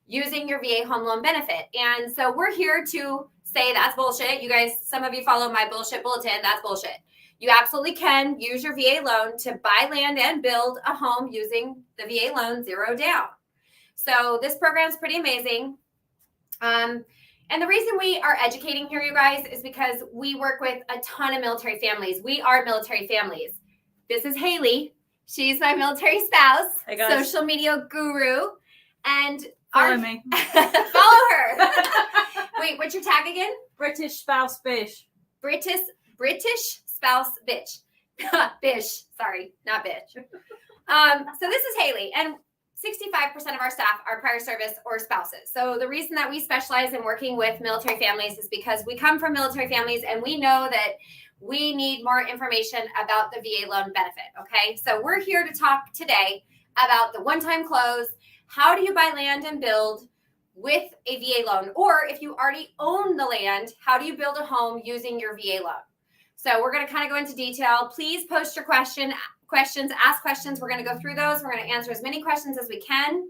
using your VA home loan benefit. And so we're here to say that's bullshit. You guys, some of you follow my bullshit bulletin. That's bullshit. You absolutely can use your VA loan to buy land and build a home using the VA loan 0 down. So this program is pretty amazing. And the reason we are educating here, you guys, is because we work with a ton of military families. We are military families. This is Haley. She's my military spouse, hey guys. Social media guru. And follow me. Follow her. Wait, what's your tag again? British spouse bish. British spouse bitch. Bish. Sorry, not bitch. So this is Haley, and 65% of our staff are prior service or spouses. So the reason that we specialize in working with military families is because we come from military families and we know that we need more information about the VA loan benefit, okay? So we're here to talk today about the one-time close. How do you buy land and build with a VA loan? Or if you already own the land, how do you build a home using your VA loan? So we're going to kind of go into detail. Please post your questions, ask questions. We're going to go through those. We're going to answer as many questions as we can.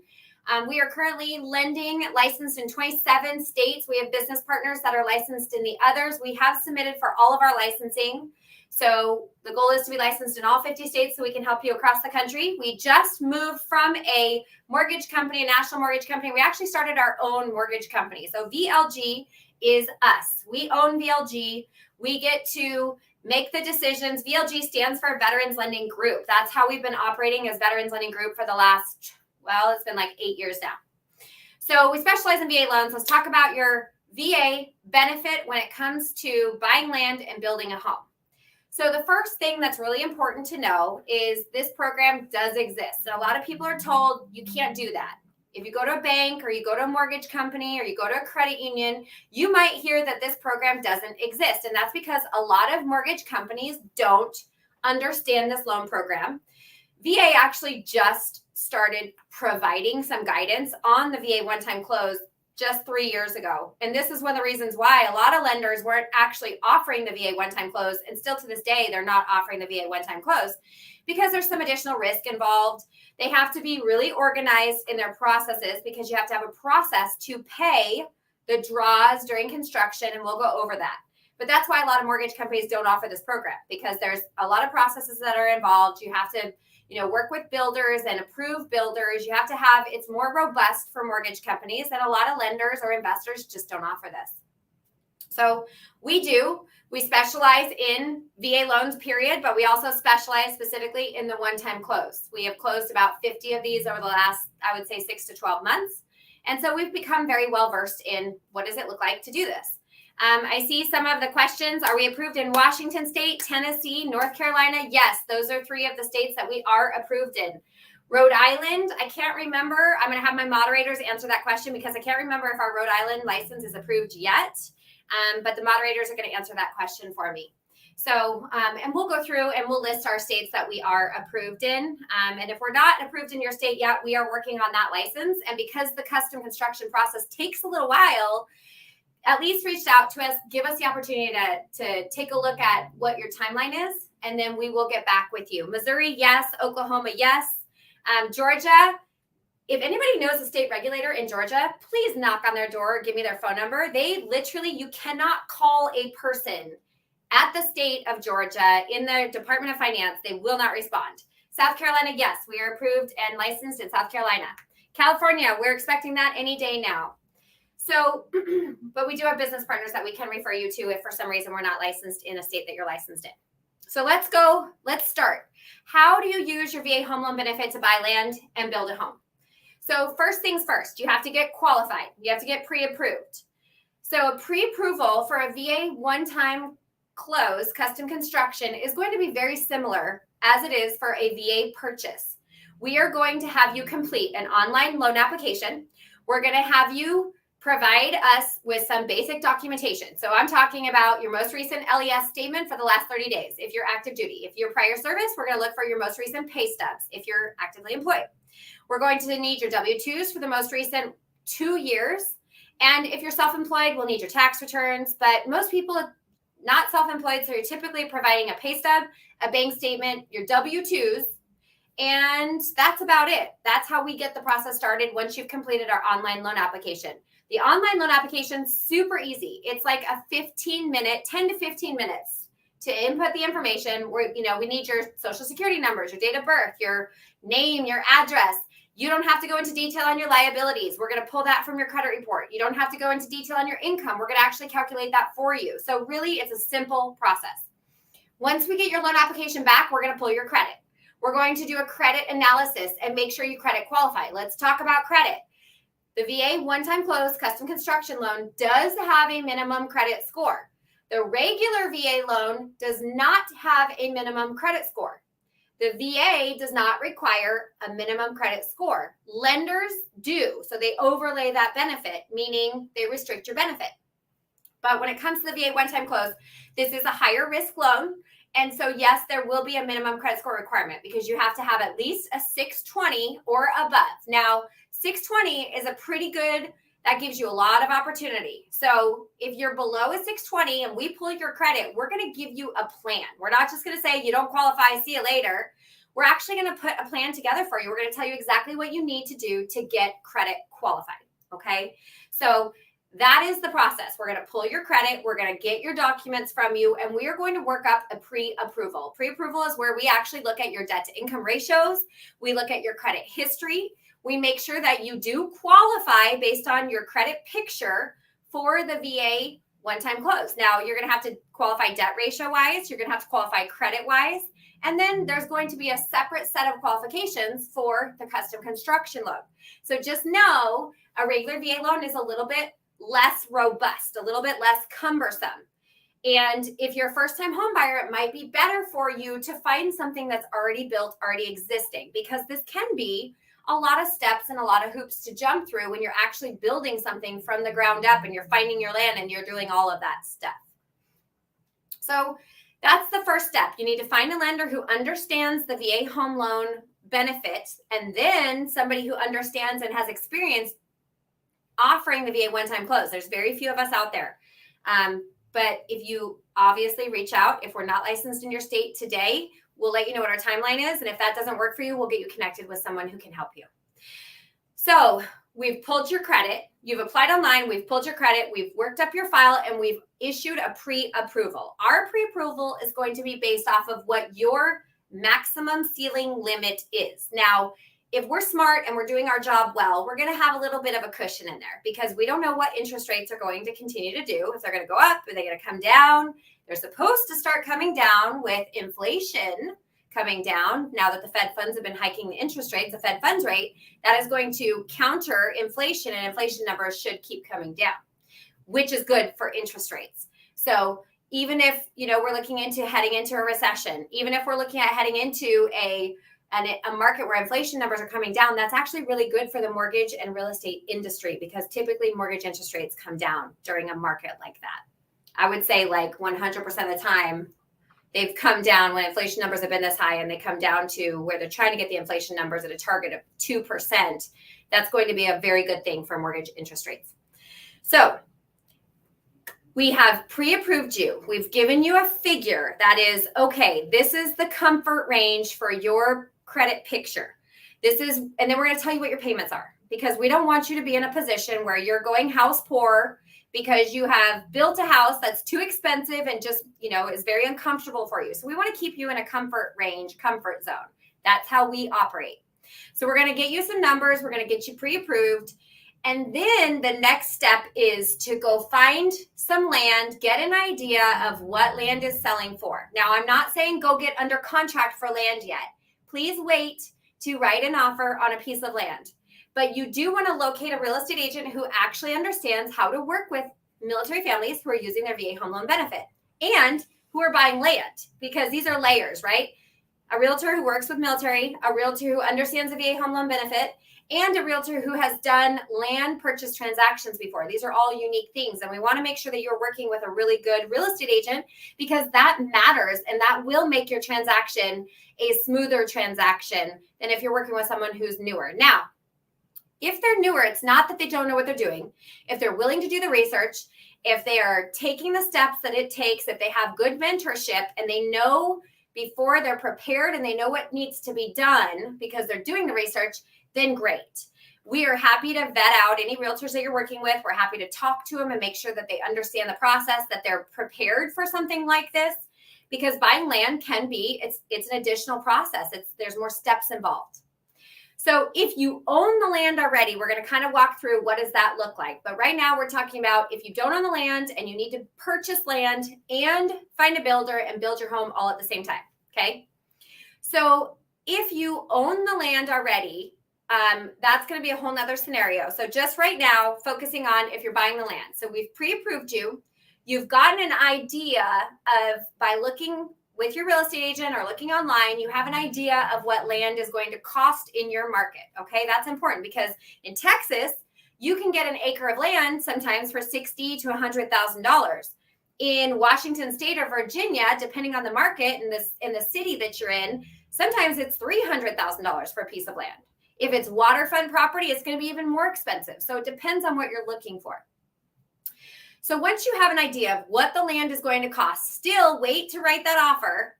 We are currently lending licensed in 27 states. We have business partners that are licensed in the others. We have submitted for all of our licensing. So the goal is to be licensed in all 50 states so we can help you across the country. We just moved from a mortgage company, a national mortgage company. We actually started our own mortgage company. So VLG is us. We own VLG. We get to make the decisions. VLG stands for Veterans Lending Group. That's how we've been operating as Veterans Lending Group for the last, well, it's been like 8 years now. So we specialize in VA loans. Let's talk about your VA benefit when it comes to buying land and building a home. So the first thing that's really important to know is this program does exist. And a lot of people are told you can't do that. If you go to a bank or you go to a mortgage company or you go to a credit union, you might hear that this program doesn't exist. And that's because a lot of mortgage companies don't understand this loan program. VA actually just started providing some guidance on the VA one-time close just 3 years ago. And this is one of the reasons why a lot of lenders weren't actually offering the VA one-time close. And still to this day, they're not offering the VA one-time close because there's some additional risk involved. They have to be really organized in their processes because you have to have a process to pay the draws during construction. And we'll go over that. But that's why a lot of mortgage companies don't offer this program because there's a lot of processes that are involved. You have to work with builders and approve builders. You have to have, it's more robust for mortgage companies, and a lot of lenders or investors just don't offer this. So we specialize in VA loans, period, but we also specialize specifically in the one-time close. We have closed about 50 of these over the last, I would say, 6 to 12 months. And so we've become very well-versed in what does it look like to do this. I see some of the questions. Are we approved in Washington State, Tennessee, North Carolina? Yes, those are 3 of the states that we are approved in. Rhode Island, I can't remember. I'm going to have my moderators answer that question because I can't remember if our Rhode Island license is approved yet. But the moderators are going to answer that question for me. So, and we'll go through and we'll list our states that we are approved in. And if we're not approved in your state yet, we are working on that license. And because the custom construction process takes a little while, at least reach out to us, give us the opportunity to take a look at what your timeline is, and then we will get back with you. Missouri, yes. Oklahoma, yes. Georgia, if anybody knows a state regulator in Georgia, please knock on their door or give me their phone number. They literally, you cannot call a person at the state of Georgia in the Department of Finance. They will not respond. South Carolina, yes, we are approved and licensed in South Carolina. California, we're expecting that any day now. So, but we do have business partners that we can refer you to if for some reason we're not licensed in a state that you're licensed in. So let's start. How do you use your VA home loan benefit to buy land and build a home? So first things first, you have to get qualified. You have to get pre-approved. So a pre-approval for a VA one-time close custom construction is going to be very similar as it is for a VA purchase. We are going to have you complete an online loan application. We're going to have you provide us with some basic documentation. So I'm talking about your most recent LES statement for the last 30 days. If you're active duty, if you're prior service, we're going to look for your most recent pay stubs. If you're actively employed, we're going to need your W-2s for the most recent 2 years. And if you're self-employed, we'll need your tax returns. But most people are not self-employed, so you're typically providing a pay stub, a bank statement, your W-2s, And that's about it. That's how we get the process started once you've completed our online loan application. The online loan application is super easy. It's like a 10 to 15 minutes to input the information. Where, we need your social security numbers, your date of birth, your name, your address. You don't have to go into detail on your liabilities. We're going to pull that from your credit report. You don't have to go into detail on your income. We're going to actually calculate that for you. So really, it's a simple process. Once we get your loan application back, we're going to pull your credit. We're going to do a credit analysis and make sure you credit qualify. Let's talk about credit. The VA one-time close custom construction loan does have a minimum credit score. The regular VA loan does not have a minimum credit score. The VA does not require a minimum credit score. Lenders do, so they overlay that benefit, meaning they restrict your benefit. But when it comes to the VA one-time close, this is a higher risk loan. And so, yes, there will be a minimum credit score requirement because you have to have at least a 620 or above. Now, 620 is a pretty good, that gives you a lot of opportunity. So if you're below a 620 and we pull your credit, we're going to give you a plan. We're not just going to say you don't qualify, see you later. We're actually going to put a plan together for you. We're going to tell you exactly what you need to do to get credit qualified. Okay. So that is the process. We're going to pull your credit. We're going to get your documents from you, and we are going to work up a pre-approval. Pre-approval is where we actually look at your debt to income ratios. We look at your credit history. We make sure that you do qualify based on your credit picture for the VA one-time close. Now, you're going to have to qualify debt ratio-wise. You're going to have to qualify credit-wise. And then there's going to be a separate set of qualifications for the custom construction loan. So just know a regular VA loan is a little bit less robust, a little bit less cumbersome. And if you're a first-time home buyer, it might be better for you to find something that's already built, already existing, because this can be a lot of steps and a lot of hoops to jump through when you're actually building something from the ground up and you're finding your land and you're doing all of that stuff. So that's the first step. You need to find a lender who understands the VA home loan benefit, and then somebody who understands and has experience offering the VA one-time close. There's very few of us out there. But if you obviously reach out, if we're not licensed in your state today, we'll let you know what our timeline is. And if that doesn't work for you, we'll get you connected with someone who can help you. So we've pulled your credit. You've applied online. We've pulled your credit. We've worked up your file, and we've issued a pre-approval. Our pre-approval is going to be based off of what your maximum ceiling limit is. Now, if we're smart and we're doing our job well, we're going to have a little bit of a cushion in there because we don't know what interest rates are going to continue to do. If they're going to go up, are they going to come down? They're supposed to start coming down with inflation coming down. Now that the Fed funds have been hiking the interest rates, the Fed funds rate, that is going to counter inflation, and inflation numbers should keep coming down, which is good for interest rates. So even if, we're looking into heading into a recession, even if we're looking at heading into a market where inflation numbers are coming down, that's actually really good for the mortgage and real estate industry because typically mortgage interest rates come down during a market like that. I would say like 100% of the time they've come down when inflation numbers have been this high, and they come down to where they're trying to get the inflation numbers at a target of 2%. That's going to be a very good thing for mortgage interest rates. So we have pre-approved you. We've given you a figure that is, okay, this is the comfort range for your credit picture. And then we're going to tell you what your payments are, because we don't want you to be in a position where you're going house poor because you have built a house that's too expensive and just, is very uncomfortable for you. So we want to keep you in a comfort range, comfort zone. That's how we operate. So we're going to get you some numbers. We're going to get you pre-approved. And then the next step is to go find some land, get an idea of what land is selling for. Now, I'm not saying go get under contract for land yet. Please wait to write an offer on a piece of land. But you do want to locate a real estate agent who actually understands how to work with military families who are using their VA home loan benefit and who are buying land, because these are layers, right? A realtor who works with military, a realtor who understands the VA home loan benefit, and a realtor who has done land purchase transactions before. These are all unique things. And we want to make sure that you're working with a really good real estate agent, because that matters and that will make your transaction a smoother transaction than if you're working with someone who's newer. Now, if they're newer, it's not that they don't know what they're doing. If they're willing to do the research, if they are taking the steps that it takes, if they have good mentorship and they know before they're prepared and they know what needs to be done because they're doing the research, then great. We are happy to vet out any realtors that you're working with. We're happy to talk to them and make sure that they understand the process, that they're prepared for something like this, because buying land can be, it's an additional process. There's more steps involved. So if you own the land already, we're going to kind of walk through what does that look like. But right now we're talking about if you don't own the land and you need to purchase land and find a builder and build your home all at the same time. Okay. So if you own the land already, that's going to be a whole nother scenario. So just right now, focusing on if you're buying the land. So we've pre-approved you. You've gotten an idea of, by looking with your real estate agent or looking online, you have an idea of what land is going to cost in your market. Okay, that's important because in Texas, you can get an acre of land sometimes for $60,000 to $100,000. In Washington State or Virginia, depending on the market in the city that you're in, sometimes it's $300,000 for a piece of land. If it's waterfront property, it's going to be even more expensive. So it depends on what you're looking for. So once you have an idea of what the land is going to cost, still wait to write that offer.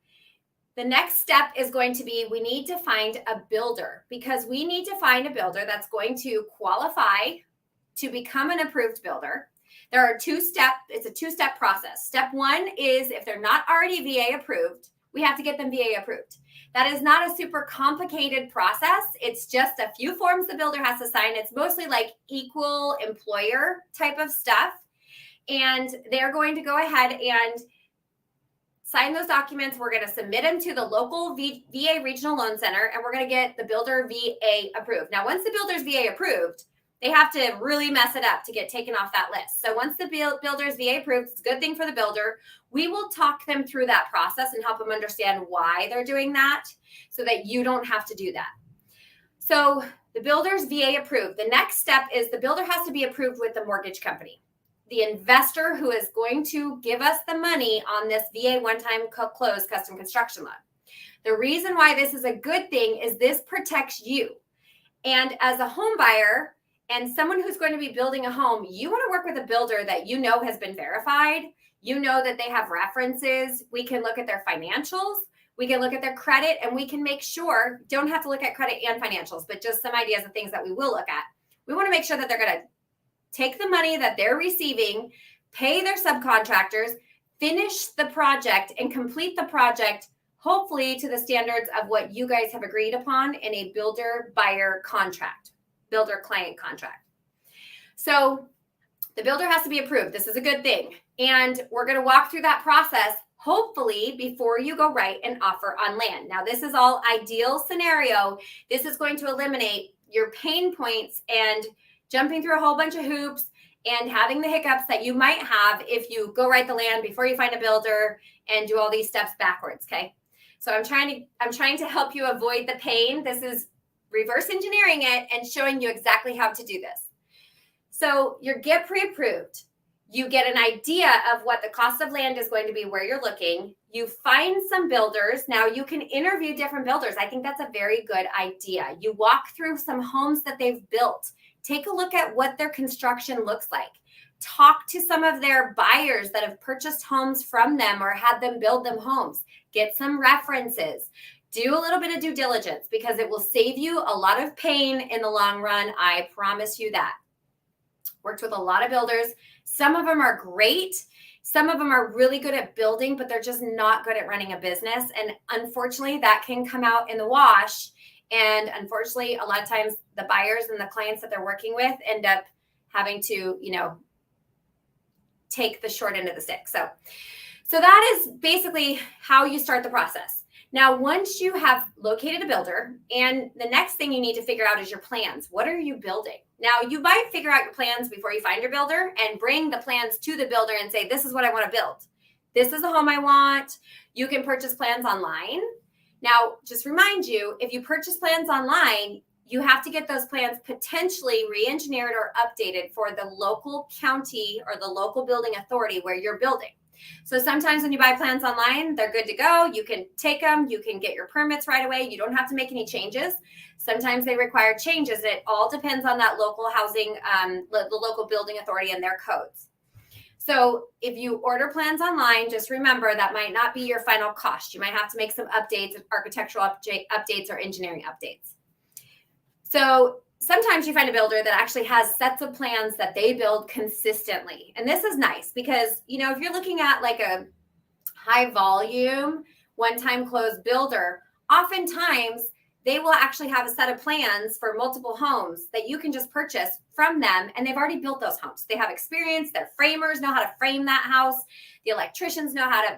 The next step is going to be, we need to find a builder, because we need to find a builder that's going to qualify to become an approved builder. There are it's a two-step process. Step one is if they're not already VA approved, we have to get them VA approved. That is not a super complicated process. It's just a few forms the builder has to sign. It's mostly like equal employer type of stuff. And they're going to go ahead and sign those documents. We're going to submit them to the local VA Regional Loan Center, and we're going to get the builder VA approved. Now, once the builder's VA approved, they have to really mess it up to get taken off that list. So once the builder's VA approved, it's a good thing for the builder. We will talk them through that process and help them understand why they're doing that so that you don't have to do that. So the builder's VA approved. The next step is the builder has to be approved with the mortgage company, the investor who is going to give us the money on this VA one-time close custom construction loan. The reason why this is a good thing is this protects you. And as a home buyer and someone who's going to be building a home, you want to work with a builder that you know has been verified. You know that they have references. We can look at their financials. We can look at their credit, and we can make sure, don't have to look at credit and financials, but just some ideas of things that we will look at. We want to make sure that they're going to take the money that they're receiving, pay their subcontractors, finish the project, and complete the project, hopefully to the standards of what you guys have agreed upon in a builder-buyer contract, builder-client contract. So the builder has to be approved. This is a good thing. And we're going to walk through that process, hopefully, before you go write an offer on land. Now, this is all ideal scenario. This is going to eliminate your pain points and jumping through a whole bunch of hoops and having the hiccups that you might have if you go write the land before you find a builder and do all these steps backwards, okay? So I'm trying to help you avoid the pain. This is reverse engineering it and showing you exactly how to do this. So you get pre-approved. You get an idea of what the cost of land is going to be where you're looking. You find some builders. Now you can interview different builders. I think that's a very good idea. You walk through some homes that they've built. Take a look at what their construction looks like. Talk to some of their buyers that have purchased homes from them or had them build them homes. Get some references. Do a little bit of due diligence because it will save you a lot of pain in the long run. I promise you that. Worked with a lot of builders. Some of them are great. Some of them are really good at building, but they're just not good at running a business. And unfortunately, that can come out in the wash. And unfortunately, a lot of times the buyers and the clients that they're working with end up having to, take the short end of the stick. So that is basically how you start the process. Now, once you have located a builder, and the next thing you need to figure out is your plans. What are you building? Now, you might figure out your plans before you find your builder and bring the plans to the builder and say, this is what I want to build. This is the home I want. You can purchase plans online. Now, just remind you, if you purchase plans online, you have to get those plans potentially re-engineered or updated for the local county or the local building authority where you're building. So sometimes when you buy plans online, they're good to go. You can take them. You can get your permits right away. You don't have to make any changes. Sometimes they require changes. It all depends on that local housing, the local building authority and their codes. So if you order plans online, just remember that might not be your final cost. You might have to make some updates, architectural updates or engineering updates. So sometimes you find a builder that actually has sets of plans that they build consistently. And this is nice because, if you're looking at like a high volume, one-time close builder, oftentimes they will actually have a set of plans for multiple homes that you can just purchase from them. And they've already built those homes. They have experience. Their framers know how to frame that house. The electricians know how to,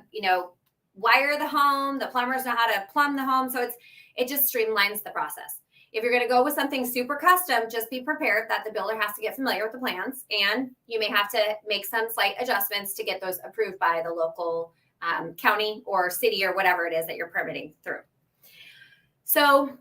wire the home. The plumbers know how to plumb the home. So it just streamlines the process. If you're going to go with something super custom, just be prepared that the builder has to get familiar with the plans. And you may have to make some slight adjustments to get those approved by the local county or city or whatever it is that you're permitting through. So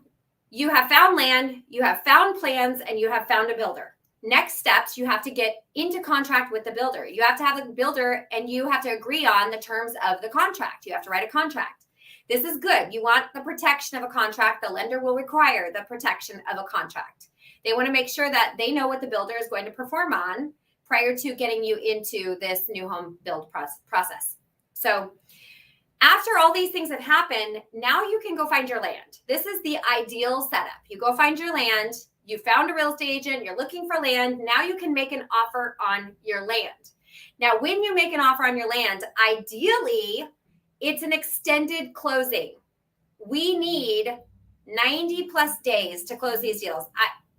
you have found land, you have found plans, and you have found a builder. Next steps, you have to get into contract with the builder. You have to have a builder and you have to agree on the terms of the contract. You have to write a contract. This is good. You want the protection of a contract. The lender will require the protection of a contract. They want to make sure that they know what the builder is going to perform on prior to getting you into this new home build process. So after all these things have happened, now you can go find your land. This is the ideal setup. You go find your land. You found a real estate agent. You're looking for land. Now you can make an offer on your land. Now, when you make an offer on your land, ideally, it's an extended closing. We need 90 plus days to close these deals.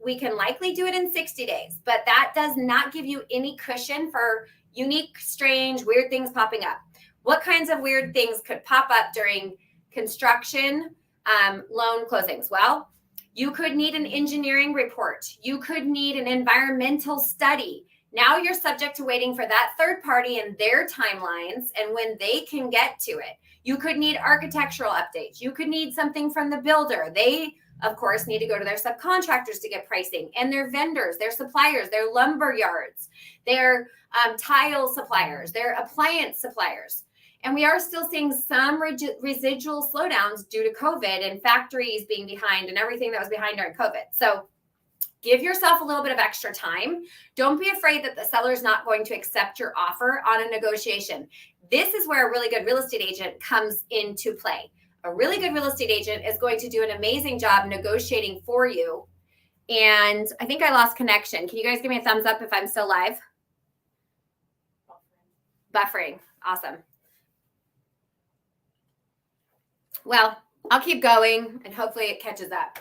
We can likely do it in 60 days, but that does not give you any cushion for unique, strange, weird things popping up. What kinds of weird things could pop up during construction loan closings? Well, you could need an engineering report. You could need an environmental study. Now you're subject to waiting for that third party and their timelines and when they can get to it. You could need architectural updates. You could need something from the builder. They, of course, need to go to their subcontractors to get pricing and their vendors, their suppliers, their lumber yards, their tile suppliers, their appliance suppliers. And we are still seeing some residual slowdowns due to COVID and factories being behind and everything that was behind during COVID. So give yourself a little bit of extra time. Don't be afraid that the seller is not going to accept your offer on a negotiation. This is where a really good real estate agent comes into play. A really good real estate agent is going to do an amazing job negotiating for you. And I think I lost connection. Can you guys give me a thumbs up if I'm still live? Buffering. Awesome. Well, I'll keep going and hopefully it catches up.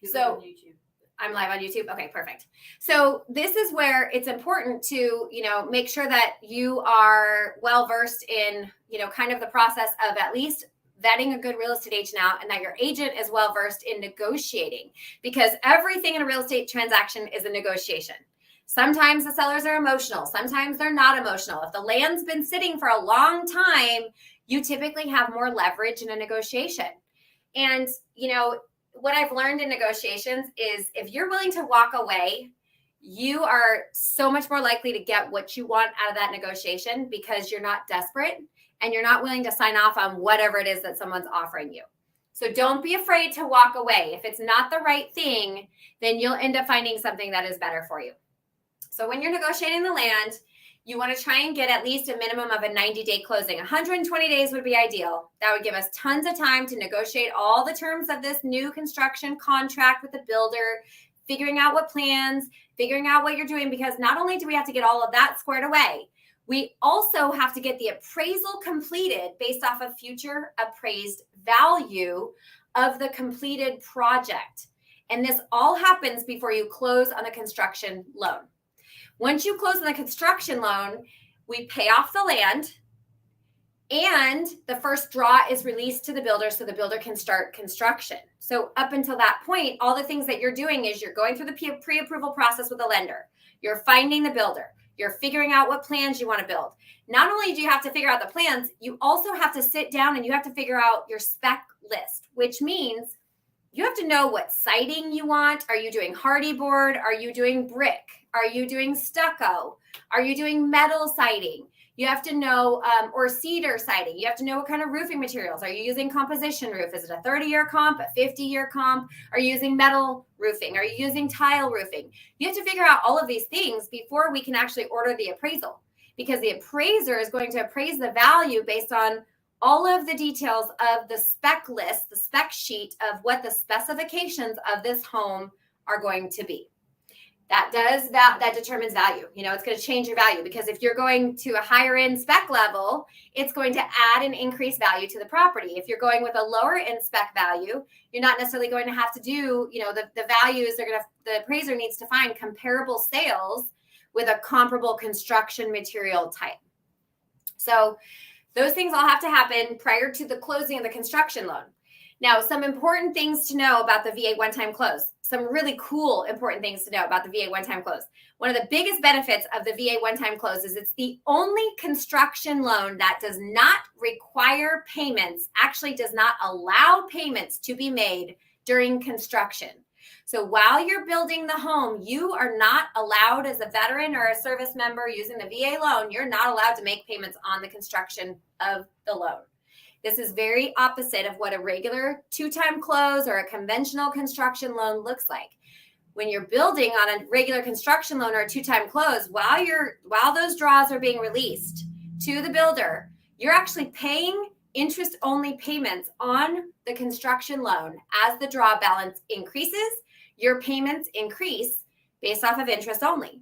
So on YouTube. I'm live on YouTube. Okay, perfect. So this is where it's important to, make sure that you are well-versed in, kind of the process of at least vetting a good real estate agent out and that your agent is well-versed in negotiating because everything in a real estate transaction is a negotiation. Sometimes the sellers are emotional. Sometimes they're not emotional. If the land's been sitting for a long time, you typically have more leverage in a negotiation. And, what I've learned in negotiations is if you're willing to walk away, you are so much more likely to get what you want out of that negotiation because you're not desperate and you're not willing to sign off on whatever it is that someone's offering you. So don't be afraid to walk away. If it's not the right thing, then you'll end up finding something that is better for you. So when you're negotiating the land, you want to try and get at least a minimum of a 90-day closing. 120 days would be ideal. That would give us tons of time to negotiate all the terms of this new construction contract with the builder, figuring out what plans, figuring out what you're doing, because not only do we have to get all of that squared away, we also have to get the appraisal completed based off of future appraised value of the completed project. And this all happens before you close on the construction loan. Once you close on the construction loan, we pay off the land and the first draw is released to the builder so the builder can start construction. So up until that point, all the things that you're doing is you're going through the pre-approval process with the lender. You're finding the builder. You're figuring out what plans you want to build. Not only do you have to figure out the plans, you also have to sit down and you have to figure out your spec list, which means you have to know what siding you want. Are you doing hardy board? Are you doing brick? Are you doing stucco? Are you doing metal siding? You have to know, or cedar siding. You have to know what kind of roofing materials. Are you using composition roof? Is it a 30-year comp, a 50-year comp? Are you using metal roofing? Are you using tile roofing? You have to figure out all of these things before we can actually order the appraisal. because the appraiser is going to appraise the value based on all of the details of the spec list, the spec sheet of what the specifications of this home are going to be. That determines value. It's going to change your value, because if you're going to a higher end spec level, it's going to add and increase value to the property. If you're going with a lower end spec value, you're not necessarily going to have to do, the values the appraiser needs to find comparable sales with a comparable construction material type. So those things all have to happen prior to the closing of the construction loan. Now, some important things to know about the VA one-time close. Some really cool, important things to know about the VA one-time close. One of the biggest benefits of the VA one-time close is it's the only construction loan that does not require payments, actually does not allow payments to be made during construction. So while you're building the home, you are not allowed, as a veteran or a service member using the VA loan, you're not allowed to make payments on the construction of the loan. This is very opposite of what a regular two-time close or a conventional construction loan looks like. When you're building on a regular construction loan or a two-time close, while those draws are being released to the builder, you're actually paying interest-only payments on the construction loan. As the draw balance increases, your payments increase based off of interest only.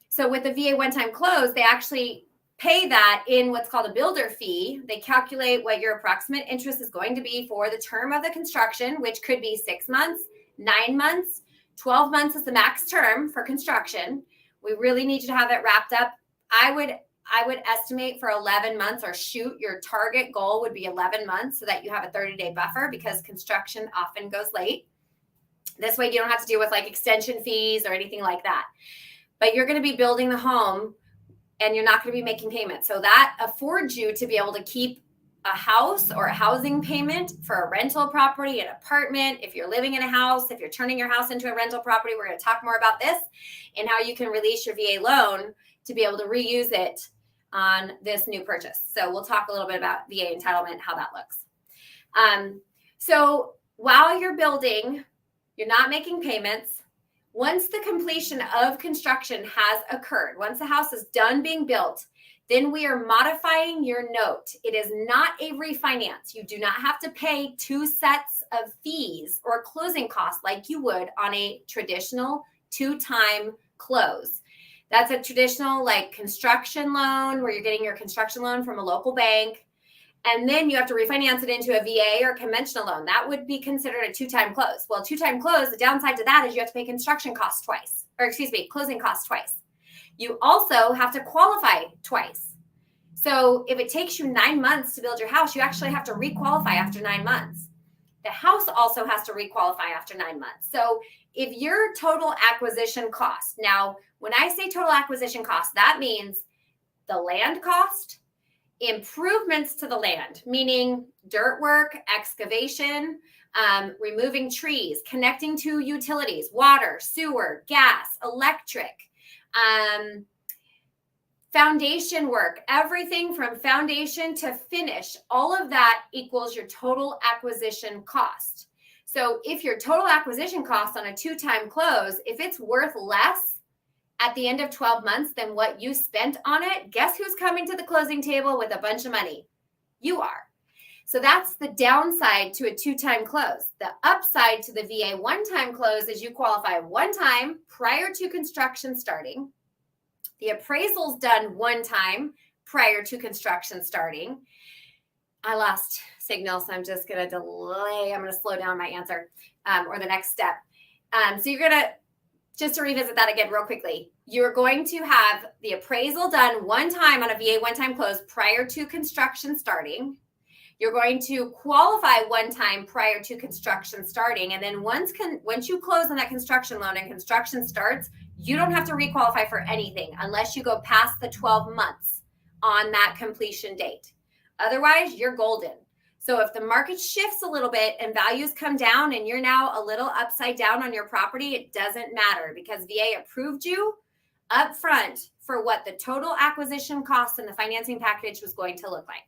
So with the VA one-time close, they actually pay that in what's called a builder fee. They calculate what your approximate interest is going to be for the term of the construction, which could be 6 months, 9 months, 12 months is the max term for construction. We really need you to have it wrapped up. I would estimate for 11 months, or shoot, your target goal would be 11 months, so that you have a 30-day buffer, because construction often goes late. This way you don't have to deal with like extension fees or anything like that. But you're going to be building the home and you're not going to be making payments. So that affords you to be able to keep a house or a housing payment for a rental property, an apartment. If you're living in a house, if you're turning your house into a rental property, we're going to talk more about this and how you can release your VA loan to be able to reuse it on this new purchase. So we'll talk a little bit about VA entitlement, how that looks. So while you're building, you're not making payments. Once the completion of construction has occurred, once the house is done being built, then we are modifying your note. It is not a refinance. You do not have to pay 2 sets of fees or closing costs like you would on a traditional 2-time close. That's a traditional like construction loan where you're getting your construction loan from a local bank. And then you have to refinance it into a VA or conventional loan. That would be considered a 2-time close. Well, 2-time close, the downside to that is you have to pay construction costs twice, closing costs twice. You also have to qualify twice. So if it takes you 9 months to build your house, you actually have to requalify after 9 months. The house also has to requalify after 9 months. So if your total acquisition cost, now when I say total acquisition cost, that means the land cost, improvements to the land, meaning dirt work, excavation, removing trees, connecting to utilities, water, sewer, gas, electric, foundation work, everything from foundation to finish, all of that equals your total acquisition cost. So if your total acquisition cost on a 2-time close, if it's worth less at the end of 12 months than what you spent on it, guess who's coming to the closing table with a bunch of money? You are. So that's the downside to a 2-time close. The upside to the VA 1-time close is you qualify 1 time prior to construction starting. The appraisal's done 1 time prior to construction starting. I lost signal, so I'm just going to delay. I'm going to slow down my answer or the next step. So you're going to, just to revisit that again real quickly, you're going to have the appraisal done 1 time on a VA 1-time close prior to construction starting. You're going to qualify 1 time prior to construction starting. And then once you close on that construction loan and construction starts, you don't have to requalify for anything unless you go past the 12 months on that completion date. Otherwise, you're golden. So if the market shifts a little bit and values come down and you're now a little upside down on your property, it doesn't matter because VA approved you up front for what the total acquisition cost and the financing package was going to look like.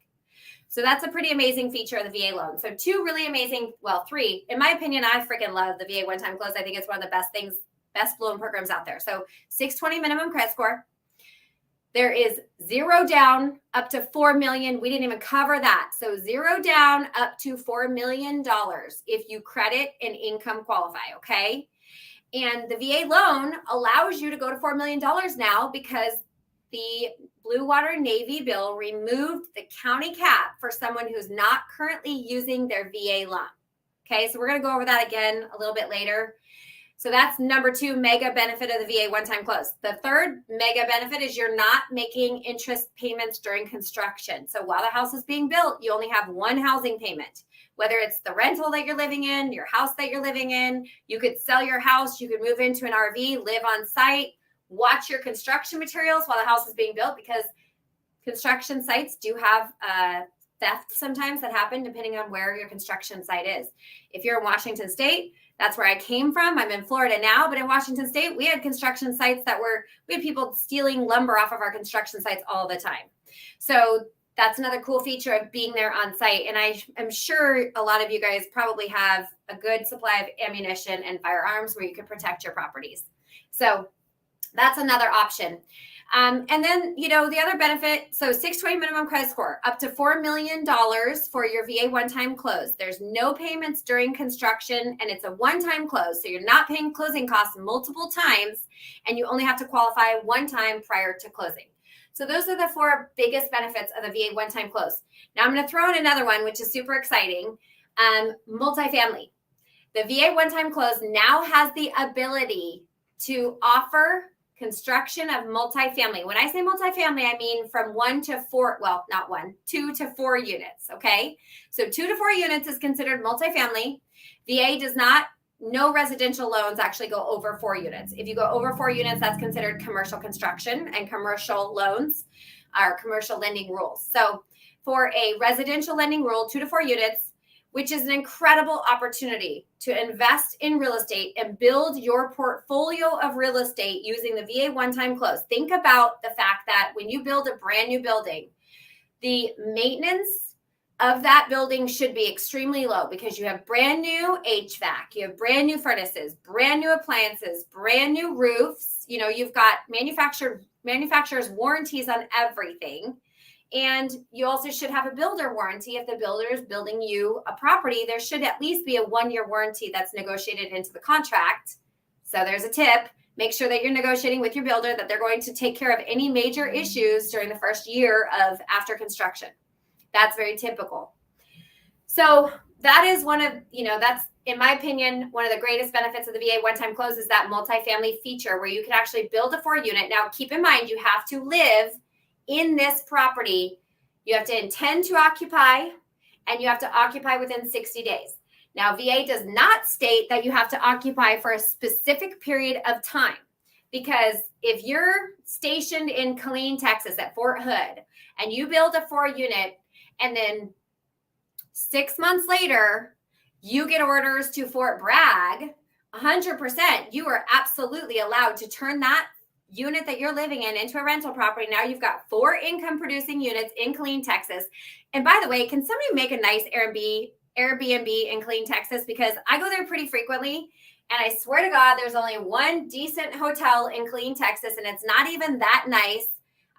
So that's a pretty amazing feature of the VA loan. So 2 really amazing, well, 3. In my opinion, I freaking love the VA 1-time close. I think it's one of the best loan programs out there. So 620 minimum credit score, There is 0 down up to $4 million. We didn't even cover that. So 0 down up to $4 million if you credit and income qualify, okay? And the VA loan allows you to go to $4 million now because the Blue Water Navy bill removed the county cap for someone who's not currently using their VA loan. Okay, so we're going to go over that again a little bit later. So that's number 2 mega benefit of the VA one-time close. The third mega benefit is you're not making interest payments during construction. So while the house is being built, you only have one housing payment. Whether it's the rental that you're living in, your house that you're living in, you could sell your house, you could move into an RV, live on site, watch your construction materials while the house is being built, because construction sites do have theft sometimes that happen depending on where your construction site is. If you're in Washington State, that's where I came from. I'm in Florida now, but in Washington State, we had construction sites we had people stealing lumber off of our construction sites all the time. So that's another cool feature of being there on site. And I am sure a lot of you guys probably have a good supply of ammunition and firearms where you can protect your properties. So that's another option. And then, the other benefit, so 620 minimum credit score, up to $4 million for your VA one-time close. There's no payments during construction, and it's a one-time close. So you're not paying closing costs multiple times, and you only have to qualify one time prior to closing. So those are the 4 biggest benefits of the VA one-time close. Now I'm going to throw in another one, which is super exciting, multifamily. The VA one-time close now has the ability to offer construction of multifamily. When I say multifamily, I mean from 1 to 4, well, not 1, 2 to 4 units, okay? So 2 to 4 units is considered multifamily. VA does not, no residential loans actually go over 4 units. If you go over 4 units, that's considered commercial construction, and commercial loans are commercial lending rules. So for a residential lending rule, 2 to 4 units, which is an incredible opportunity to invest in real estate and build your portfolio of real estate using the VA one-time close. Think about the fact that when you build a brand new building, the maintenance of that building should be extremely low because you have brand new HVAC, you have brand new furnaces, brand new appliances, brand new roofs. You've got manufacturer's warranties on everything. And you also should have a builder warranty. If the builder is building you a property, there should at least be a 1-year warranty that's negotiated into the contract. So there's a tip. Make sure that you're negotiating with your builder that they're going to take care of any major issues during the first year of after construction. That's very typical. So that is one of, that's, in my opinion, one of the greatest benefits of the VA one-time close is that multifamily feature where you can actually build a 4 unit. Now, keep in mind, you have to live in this property. You have to intend to occupy, and you have to occupy within 60 days. Now, VA does not state that you have to occupy for a specific period of time, because if you're stationed in Killeen, Texas at Fort Hood, and you build a 4 unit, and then 6 months later, you get orders to Fort Bragg, 100%, you are absolutely allowed to turn that unit that you're living in into a rental property. Now you've got 4 income producing units in Killeen, Texas. And by the way, can somebody make a nice Airbnb in Killeen, Texas? Because I go there pretty frequently. And I swear to God, there's only one decent hotel in Killeen, Texas. And it's not even that nice.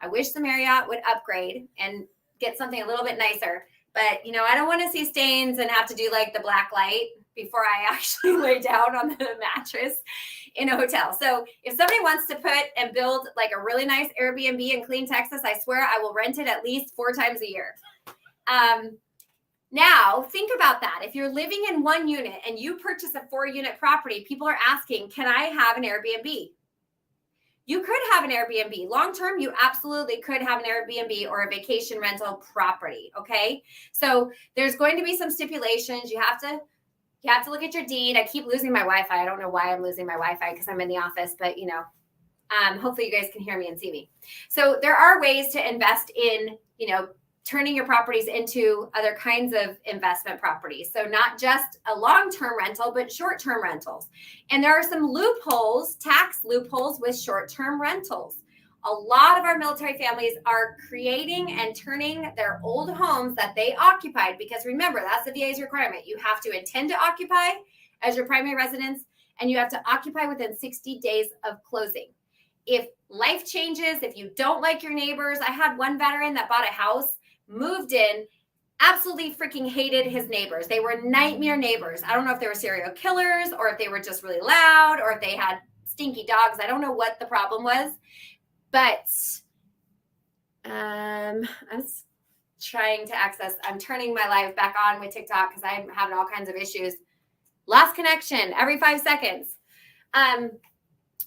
I wish the Marriott would upgrade and get something a little bit nicer. But, I don't want to see stains and have to do like the black light before I actually lay down on the mattress in a hotel. So if somebody wants to put and build like a really nice Airbnb in Killeen, Texas, I swear I will rent it at least 4 times a year. Now think about that. If you're living in 1 unit and you purchase a 4 unit property, people are asking, can I have an Airbnb? You could have an Airbnb. Long term, you absolutely could have an Airbnb or a vacation rental property, okay? So there's going to be some stipulations. You have to look at your deed. I keep losing my Wi-Fi. I don't know why I'm losing my Wi-Fi because I'm in the office, but hopefully you guys can hear me and see me. So there are ways to invest in, turning your properties into other kinds of investment properties. So not just a long-term rental, but short-term rentals. And there are some loopholes, tax loopholes with short-term rentals. A lot of our military families are creating and turning their old homes that they occupied, because remember, that's the VA's requirement. You have to intend to occupy as your primary residence, and you have to occupy within 60 days of closing. if life changes, if you don't like your neighbors, I had one veteran that bought a house, moved in, absolutely freaking hated his neighbors. They were nightmare neighbors. I don't know if they were serial killers or if they were just really loud or if they had stinky dogs. I don't know what the problem was, but I'm trying to access. I'm turning my live back on with TikTok because I'm having all kinds of issues. Lost connection every 5 seconds.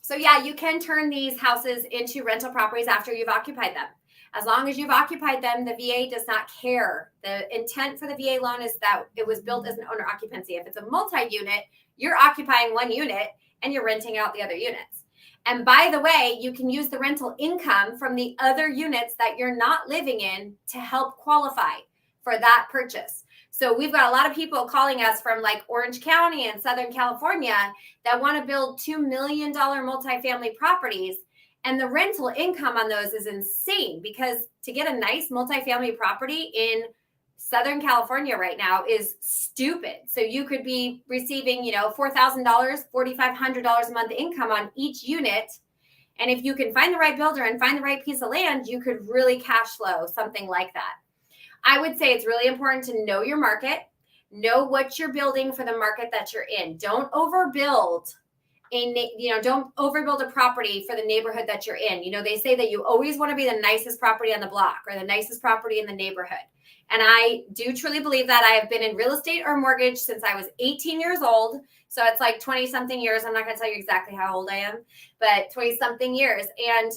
So yeah, you can turn these houses into rental properties after you've occupied them. As long as you've occupied them, the VA does not care. The intent for the VA loan is that it was built as an owner occupancy. If it's a multi-unit, you're occupying one unit and you're renting out the other units. And by the way, you can use the rental income from the other units that you're not living in to help qualify for that purchase. So we've got a lot of people calling us from like Orange County and Southern California that want to build $2 million multifamily properties. And the rental income on those is insane because to get a nice multifamily property in Southern California right now is stupid. So you could be receiving, $4,000, $4,500 a month income on each unit. And if you can find the right builder and find the right piece of land, you could really cash flow something like that. I would say it's really important to know your market, know what you're building for the market that you're in. Don't overbuild don't overbuild a property for the neighborhood that you're in. They say that you always want to be the nicest property on the block or the nicest property in the neighborhood. And I do truly believe that. I have been in real estate or mortgage since I was 18 years old. So it's like 20 something years. I'm not going to tell you exactly how old I am, but 20 something years. And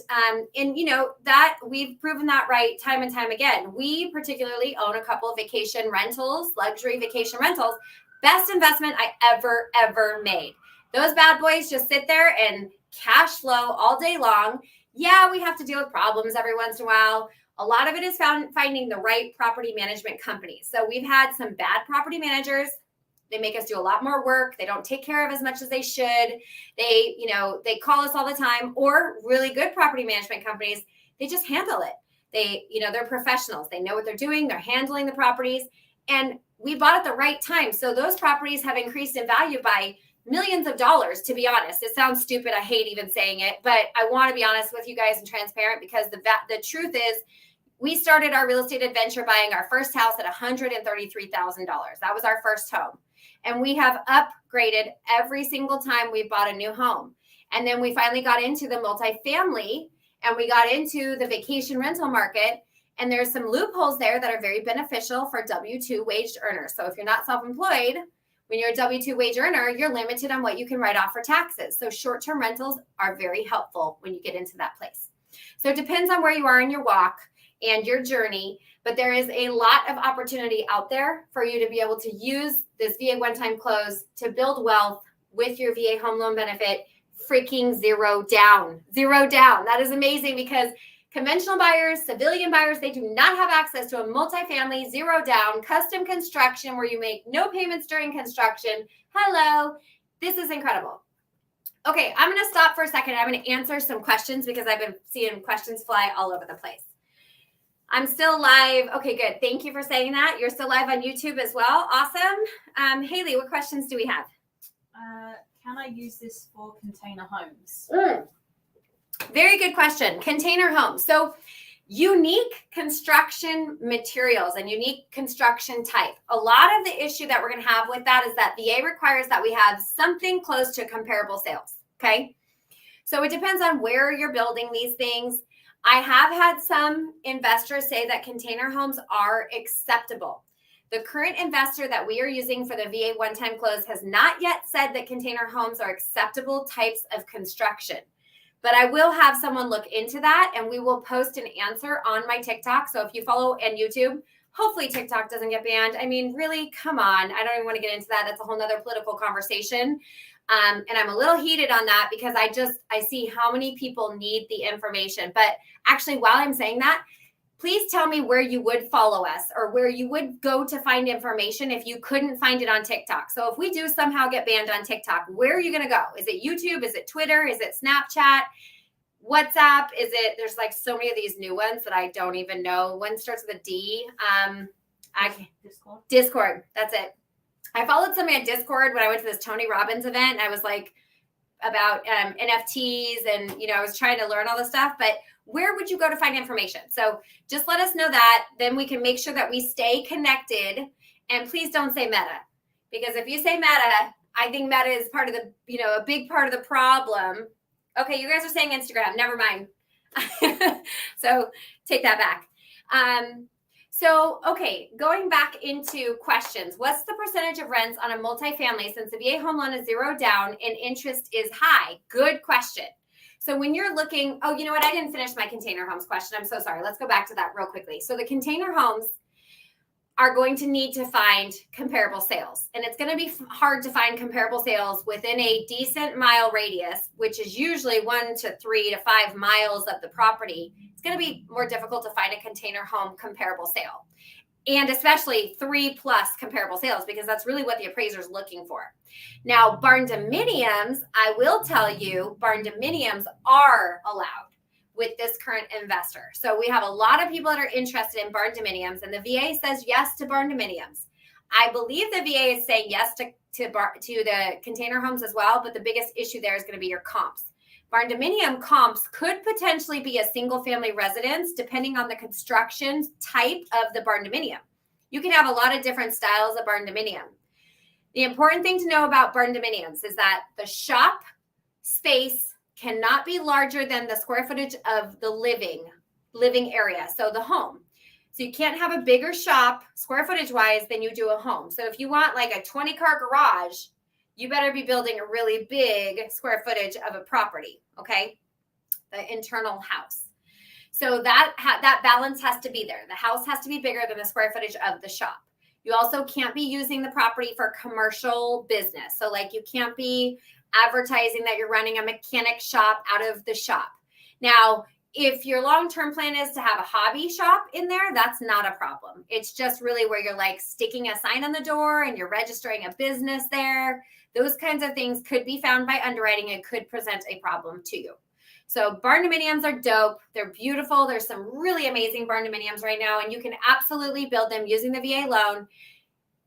that we've proven that right time and time again. We particularly own a couple of vacation rentals, luxury vacation rentals. Best investment I ever made. Those bad boys just sit there and cash flow all day long. Yeah, we have to deal with problems every once in a while. A lot of it is finding the right property management companies. So we've had some bad property managers. They make us do a lot more work. They don't take care of as much as they should. They call us all the time. Or really good property management companies, they just handle it. They're professionals. They know what they're doing. They're handling the properties. And we bought at the right time. So those properties have increased in value by millions of dollars, to be honest. It sounds stupid. I hate even saying it, but I want to be honest with you guys and transparent because the truth is we started our real estate adventure buying our first house at $133,000. That was our first home. And we have upgraded every single time we bought a new home. And then we finally got into the multifamily and we got into the vacation rental market. And there's some loopholes there that are very beneficial for W-2 wage earners. So if you're not self-employed, when you're a W-2 wage earner, you're limited on what you can write off for taxes. So short-term rentals are very helpful when you get into that place. So it depends on where you are in your walk and your journey, but there is a lot of opportunity out there for you to be able to use this VA one-time close to build wealth with your VA home loan benefit, freaking zero down. Zero down. That is amazing because conventional buyers, civilian buyers, they do not have access to a multifamily, zero down, custom construction where you make no payments during construction. Hello. This is incredible. Okay, I'm going to stop for a second. I'm going to answer some questions because I've been seeing questions fly all over the place. I'm still live. Okay, good. Thank you for saying that. You're still live on YouTube as well. Awesome. Haley, what questions do we have? Can I use this for container homes? Very good question. Container homes. So unique construction materials and unique construction type. A lot of the issue that we're going to have with that is that VA requires that we have something close to comparable sales. Okay. So it depends on where you're building these things. I have had some investors say that container homes are acceptable. The current investor that we are using for the VA one-time close has not yet said that container homes are acceptable types of construction. But I will have someone look into that and we will post an answer on my TikTok. So if you follow and YouTube, hopefully TikTok doesn't get banned. I mean, really, come on. I don't even want to get into that. That's a whole nother political conversation. And I'm a little heated on that because I see how many people need the information. But actually, while I'm saying that, please tell me where you would follow us or where you would go to find information if you couldn't find it on TikTok. So if we do somehow get banned on TikTok, where are you going to go? Is it YouTube? Is it Twitter? Is it Snapchat? WhatsApp? There's like so many of these new ones that I don't even know. One starts with a D. Discord. That's it. I followed somebody at Discord when I went to this Tony Robbins event. And I was like, about NFTs, and I was trying to learn all this stuff, but where would you go to find information? So just let us know that, then we can make sure that we stay connected. And please don't say Meta, because if you say Meta, I think Meta is part of the, a big part of the problem. Okay, you guys are saying Instagram, never mind. So take that back. Okay, going back into questions. What's the percentage of rents on a multifamily since the VA home loan is 0 down and interest is high? Good question. So when you're looking, oh, you know what? I didn't finish my container homes question. I'm so sorry. Let's go back to that real quickly. So the container homes are going to need to find comparable sales. And it's going to be hard to find comparable sales within a decent mile radius, which is usually 1 to 3 to 5 miles of the property. It's going to be more difficult to find a container home comparable sale. And especially 3+ comparable sales, because that's really what the appraiser is looking for. Now, barn dominiums, I will tell you, barn dominiums are allowed with this current investor. So we have a lot of people that are interested in barn dominiums, and the VA says yes to barn dominiums. I believe the VA is saying yes to the container homes as well, but the biggest issue there is going to be your comps. Barn dominium comps could potentially be a single family residence depending on the construction type of the barn dominium. You can have a lot of different styles of barn dominium. The important thing to know about barn dominiums is that the shop space cannot be larger than the square footage of the living area, so the home. So you can't have a bigger shop square footage wise than you do a home. So if you want like a 20-car garage, you better be building a really big square footage of a property, okay? The internal house. So that balance has to be there. The house has to be bigger than the square footage of the shop. You also can't be using the property for commercial business. So like you can't be advertising that you're running a mechanic shop out of the shop. Now, if your long-term plan is to have a hobby shop in there, that's not a problem. It's just really where you're like sticking a sign on the door and you're registering a business there. Those kinds of things could be found by underwriting and could present a problem to you. So barn dominiums are dope. They're beautiful. There's some really amazing barn dominiums right now, and you can absolutely build them using the VA loan.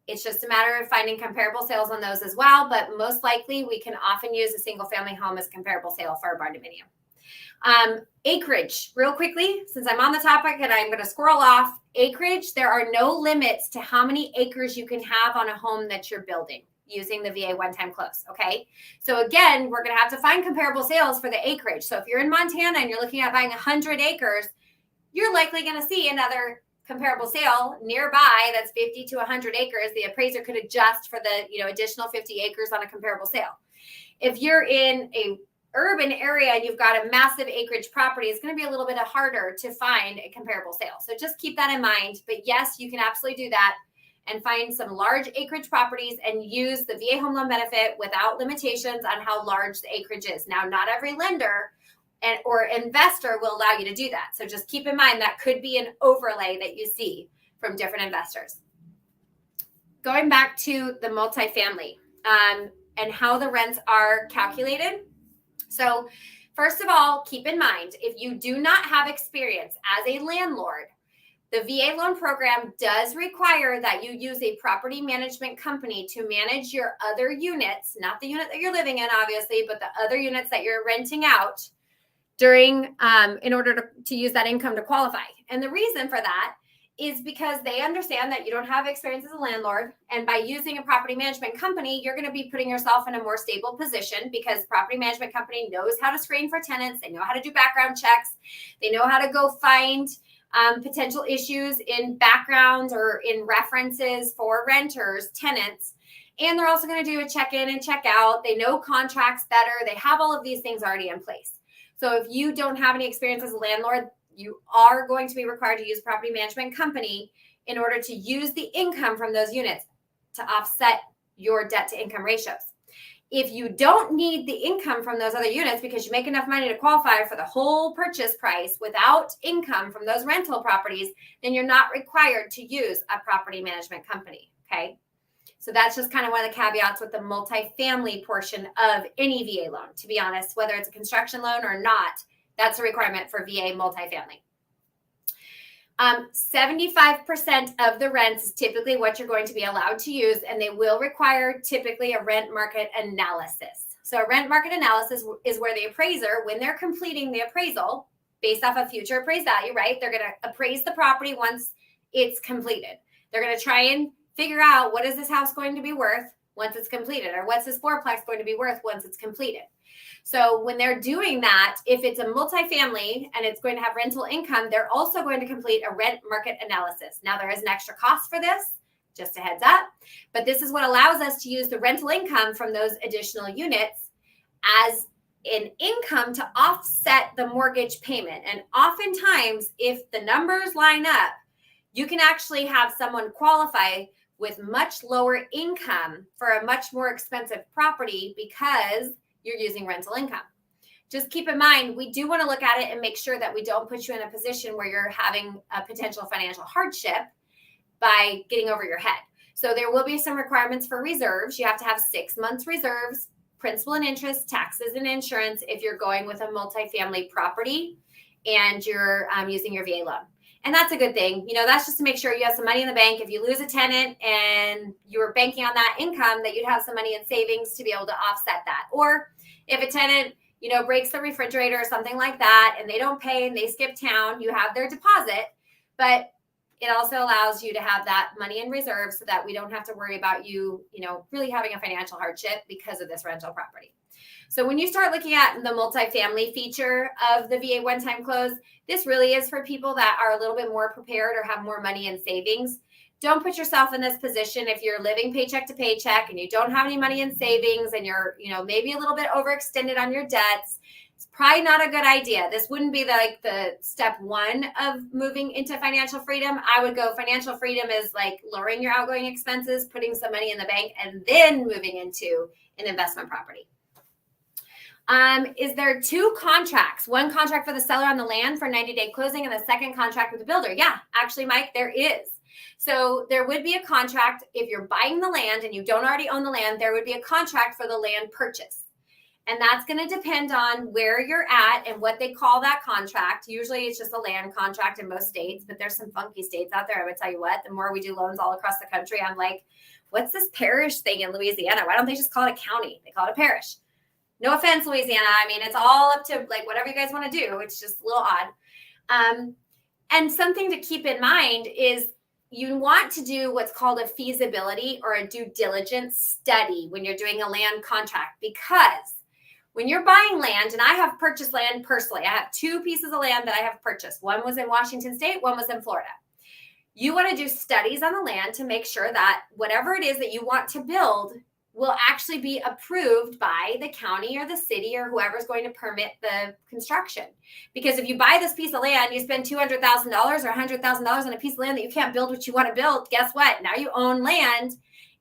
It's just a matter of finding comparable sales on those as well. But most likely we can often use a single family home as comparable sale for a barn dominium. Acreage, real quickly, since I'm on the topic and I'm going to squirrel off. Acreage, there are no limits to how many acres you can have on a home that you're building using the VA one-time close, okay? So again, we're going to have to find comparable sales for the acreage. So if you're in Montana and you're looking at buying 100 acres, you're likely going to see another comparable sale nearby that's 50 to 100 acres. The appraiser could adjust for the additional 50 acres on a comparable sale. If you're in a urban area and you've got a massive acreage property, it's going to be a little bit harder to find a comparable sale. So just keep that in mind. But yes, you can absolutely do that and find some large acreage properties and use the VA home loan benefit without limitations on how large the acreage is. Now, not every lender or investor will allow you to do that. So just keep in mind that could be an overlay that you see from different investors. Going back to the multifamily and how the rents are calculated. So first of all, keep in mind, if you do not have experience as a landlord, the VA loan program does require that you use a property management company to manage your other units, not the unit that you're living in, obviously, but the other units that you're renting out during, in order to use that income to qualify. And the reason for that is because they understand that you don't have experience as a landlord. And by using a property management company, you're going to be putting yourself in a more stable position because property management company knows how to screen for tenants. They know how to do background checks. They know how to go find potential issues in backgrounds or in references for renters, tenants. And they're also going to do a check-in and check-out. They know contracts better. They have all of these things already in place. So if you don't have any experience as a landlord, you are going to be required to use a property management company in order to use the income from those units to offset your debt to income ratios. If you don't need the income from those other units because you make enough money to qualify for the whole purchase price without income from those rental properties, then you're not required to use a property management company, okay? So that's just kind of one of the caveats with the multifamily portion of any VA loan, to be honest, whether it's a construction loan or not, that's a requirement for VA multifamily. 75% of the rents is typically what you're going to be allowed to use, and they will require typically a rent market analysis. So a rent market analysis is where the appraiser, when they're completing the appraisal based off of future appraised value, right? They're going to appraise the property once it's completed. They're going to try and figure out what is this house going to be worth once it's completed, or what's this fourplex going to be worth once it's completed. So when they're doing that, if it's a multifamily and it's going to have rental income, they're also going to complete a rent market analysis. Now there is an extra cost for this, just a heads up, but this is what allows us to use the rental income from those additional units as an income to offset the mortgage payment. And oftentimes, if the numbers line up, you can actually have someone qualify with much lower income for a much more expensive property because you're using rental income. Just keep in mind, we do want to look at it and make sure that we don't put you in a position where you're having a potential financial hardship by getting over your head. So there will be some requirements for reserves. You have to have 6 months reserves, principal and interest, taxes and insurance if you're going with a multifamily property and you're using your VA loan. And that's a good thing. You know, that's just to make sure you have some money in the bank. If you lose a tenant and you were banking on that income, that you'd have some money in savings to be able to offset that. Or if a tenant, you know, breaks the refrigerator or something like that and they don't pay and they skip town, you have their deposit. But it also allows you to have that money in reserve so that we don't have to worry about you, you know, really having a financial hardship because of this rental property. So when you start looking at the multifamily feature of the VA one-time close, this really is for people that are a little bit more prepared or have more money in savings. Don't put yourself in this position if you're living paycheck to paycheck and you don't have any money in savings and you're, you know, maybe a little bit overextended on your debts. It's probably not a good idea. This wouldn't be the step one of moving into financial freedom. I would go financial freedom is like lowering your outgoing expenses, putting some money in the bank, and then moving into an investment property. Is there 2 contracts? One contract for the seller on the land for 90-day closing and the second contract with the builder. Yeah, actually, Mike, there is. So there would be a contract if you're buying the land and you don't already own the land, there would be a contract for the land purchase. And that's going to depend on where you're at and what they call that contract. Usually it's just a land contract in most states, but there's some funky states out there. I would tell you what, the more we do loans all across the country, I'm like, what's this parish thing in Louisiana? Why don't they just call it a county? They call it a parish. No offense, Louisiana. I mean, it's all up to like whatever you guys want to do. It's just a little odd. And something to keep in mind is you want to do what's called a feasibility or a due diligence study when you're doing a land contract, because when you're buying land, and I have purchased land personally, I have 2 pieces of land that I have purchased. One was in Washington State, one was in Florida. You want to do studies on the land to make sure that whatever it is that you want to build will actually be approved by the county or the city or whoever's going to permit the construction. Because if you buy this piece of land, you spend $200,000 or $100,000 on a piece of land that you can't build what you want to build, guess what? Now you own land,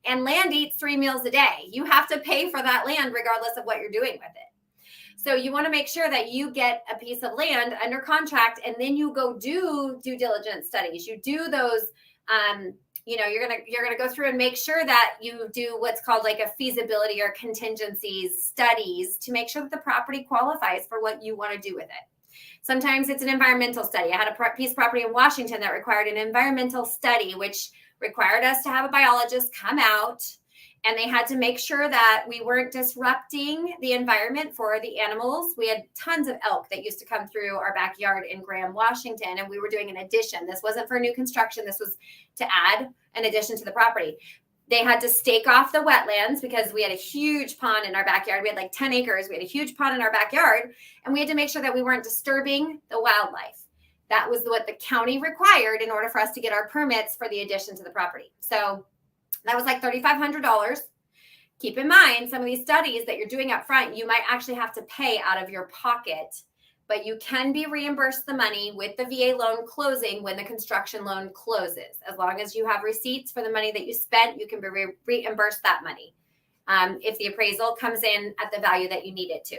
and land eats 3 meals a day. You have to pay for that land regardless of what you're doing with it. So you want to make sure that you get a piece of land under contract, and then you go do due diligence studies. You do those, you're gonna go through and make sure that you do what's called like a feasibility or contingencies studies to make sure that the property qualifies for what you want to do with it. Sometimes it's an environmental study. I had a piece of property in Washington that required an environmental study, which required us to have a biologist come out, and they had to make sure that we weren't disrupting the environment for the animals. We had tons of elk that used to come through our backyard in Graham, Washington, and we were doing an addition. This wasn't for new construction. This was to add an addition to the property. They had to stake off the wetlands because we had a huge pond in our backyard. We had like 10 acres. We had a huge pond in our backyard, and we had to make sure that we weren't disturbing the wildlife. That was what the county required in order for us to get our permits for the addition to the property. So that was like $3,500. Keep in mind, some of these studies that you're doing up front, you might actually have to pay out of your pocket, but you can be reimbursed the money with the VA loan closing when the construction loan closes. As long as you have receipts for the money that you spent, you can be reimbursed that money if the appraisal comes in at the value that you need it to.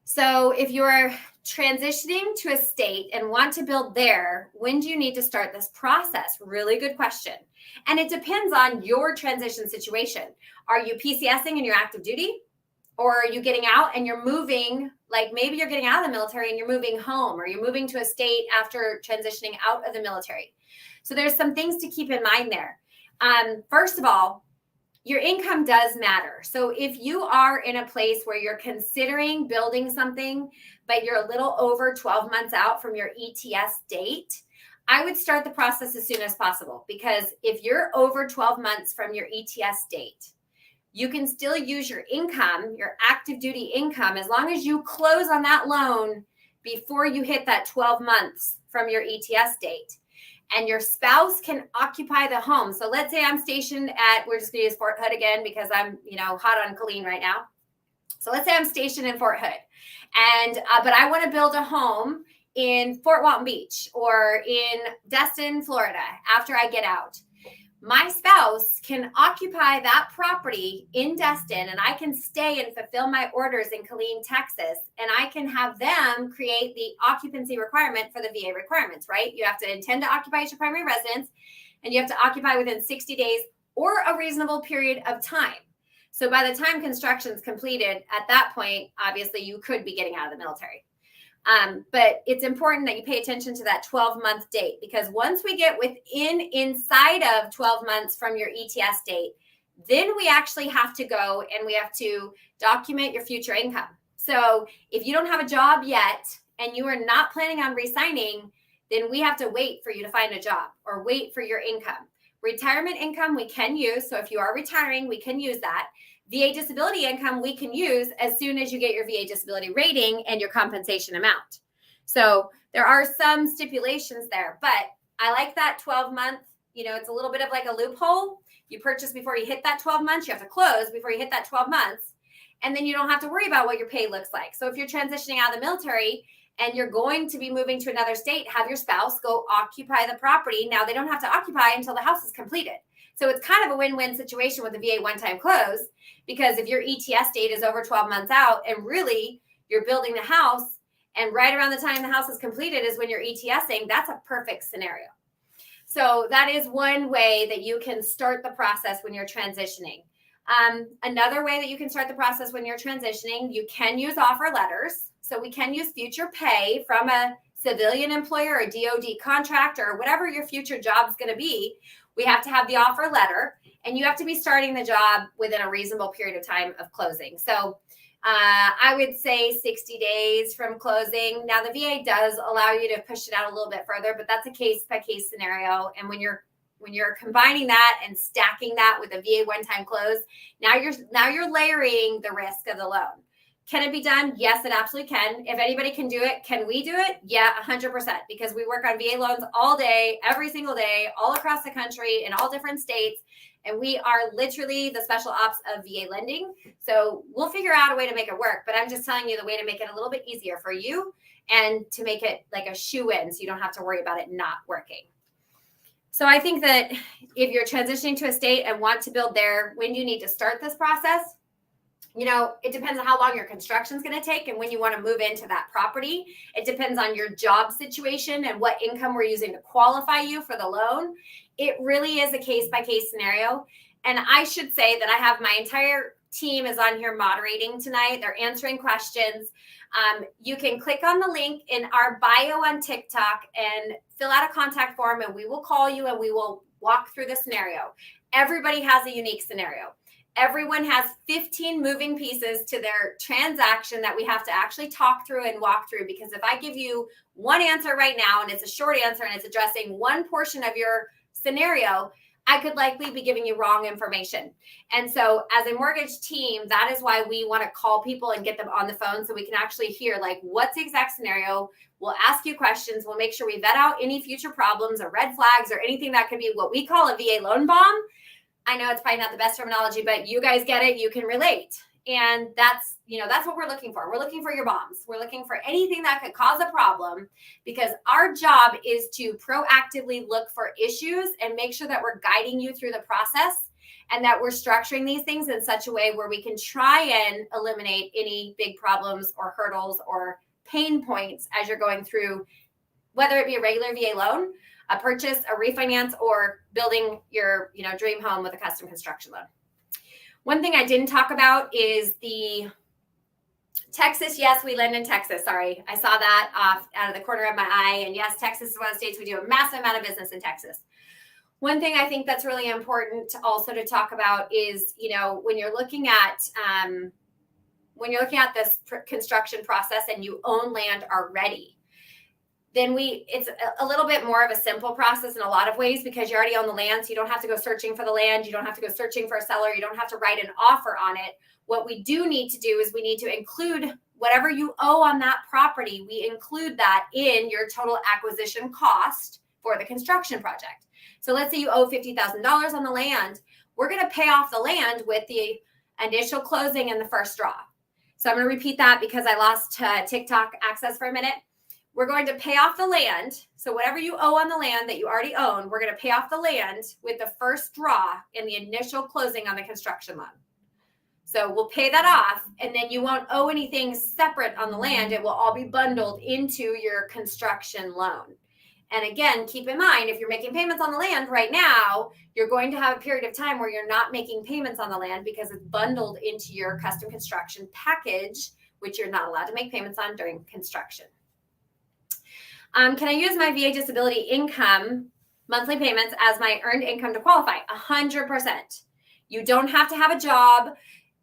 So if you're transitioning to a state and want to build there, when do you need to start this process? Really good question. And it depends on your transition situation. Are you PCSing in your active duty? Or are you getting out and you're moving, like maybe you're getting out of the military and you're moving home, or you're moving to a state after transitioning out of the military. So there's some things to keep in mind there. First of all, your income does matter. So if you are in a place where you're considering building something, but you're a little over 12 months out from your ETS date, I would start the process as soon as possible, because if you're over 12 months from your ETS date, you can still use your income, your active duty income, as long as you close on that loan before you hit that 12 months from your ETS date. And your spouse can occupy the home. So let's say I'm stationed at, we're just going to use Fort Hood again because I'm, hot on Colleen right now. So let's say I'm stationed in Fort Hood, and but I want to build a home in Fort Walton Beach or in Destin, Florida after I get out. My spouse can occupy that property in Destin, and I can stay and fulfill my orders in Killeen, Texas, and I can have them create the occupancy requirement for the VA requirements, right? You have to intend to occupy as your primary residence, and you have to occupy within 60 days or a reasonable period of time. So by the time construction is completed, at that point, obviously you could be getting out of the military. But it's important that you pay attention to that 12-month date, because once we get inside of 12 months from your ETS date, then we actually have to go and we have to document your future income. So if you don't have a job yet and you are not planning on resigning, then we have to wait for you to find a job or wait for your income. Retirement income we can use. So if you are retiring, we can use that. VA disability income we can use as soon as you get your VA disability rating and your compensation amount. So there are some stipulations there, but I like that 12-month, it's a little bit of like a loophole. You purchase before you hit that 12 months, you have to close before you hit that 12 months, and then you don't have to worry about what your pay looks like. So if you're transitioning out of the military and you're going to be moving to another state, have your spouse go occupy the property. Now they don't have to occupy until the house is completed. So it's kind of a win-win situation with the VA one-time close, because if your ETS date is over 12 months out and really you're building the house and right around the time the house is completed is when you're ETSing, that's a perfect scenario. So that is one way that you can start the process when you're transitioning. Another way that you can start the process when you're transitioning, you can use offer letters. So we can use future pay from a civilian employer, a DOD contractor, or whatever your future job is going to be. We have to have the offer letter, and you have to be starting the job within a reasonable period of time of closing. So I would say 60 days from closing. Now the VA does allow you to push it out a little bit further, but that's a case by case scenario. And when you're combining that and stacking that with a VA one-time close, now you're layering the risk of the loan. Can it be done? Yes, it absolutely can. If anybody can do it, can we do it? Yeah, 100%, because we work on VA loans all day, every single day, all across the country, in all different states. And we are literally the special ops of VA lending. So we'll figure out a way to make it work. But I'm just telling you the way to make it a little bit easier for you and to make it like a shoe-in so you don't have to worry about it not working. So I think that if you're transitioning to a state and want to build there, when do you need to start this process? It depends on how long your construction is going to take and when you want to move into that property. It depends on your job situation and what income we're using to qualify you for the loan. It really is a case-by-case scenario. And I should say that I have my entire team is on here moderating tonight. They're answering questions. You can click on the link in our bio on TikTok and fill out a contact form, and we will call you and we will walk through the scenario. Everybody has a unique scenario. Everyone has 15 moving pieces to their transaction that we have to actually talk through and walk through. Because if I give you one answer right now and it's a short answer and it's addressing one portion of your scenario, I could likely be giving you wrong information. And so as a mortgage team, that is why we want to call people and get them on the phone so we can actually hear like what's the exact scenario. We'll ask you questions. We'll make sure we vet out any future problems or red flags or anything that could be what we call a VA loan bomb. I know it's probably not the best terminology, but you guys get it. You can relate. And that's what we're looking for. We're looking for your bombs. We're looking for anything that could cause a problem, because our job is to proactively look for issues and make sure that we're guiding you through the process and that we're structuring these things in such a way where we can try and eliminate any big problems or hurdles or pain points as you're going through, whether it be a regular VA loan, a purchase, a refinance, or building your dream home with a custom construction loan. One thing I didn't talk about is the Texas. Yes, we lend in Texas. Sorry, I saw that off out of the corner of my eye. And yes, Texas is one of the states we do a massive amount of business in Texas. One thing I think that's really important also to talk about is, when you're looking at this construction process and you own land already, then it's a little bit more of a simple process in a lot of ways because you already own the land. So you don't have to go searching for the land. You don't have to go searching for a seller. You don't have to write an offer on it. What we do need to do is we need to include whatever you owe on that property. We include that in your total acquisition cost for the construction project. So let's say you owe $50,000 on the land. We're going to pay off the land with the initial closing and the first draw. So I'm going to repeat that because I lost TikTok access for a minute. We're going to pay off the land. So whatever you owe on the land that you already own, we're going to pay off the land with the first draw in the initial closing on the construction loan. So we'll pay that off, and then you won't owe anything separate on the land. It will all be bundled into your construction loan. And again, keep in mind, if you're making payments on the land right now, you're going to have a period of time where you're not making payments on the land because it's bundled into your custom construction package, which you're not allowed to make payments on during construction. Can I use my VA disability income monthly payments as my earned income to qualify? 100%. You don't have to have a job.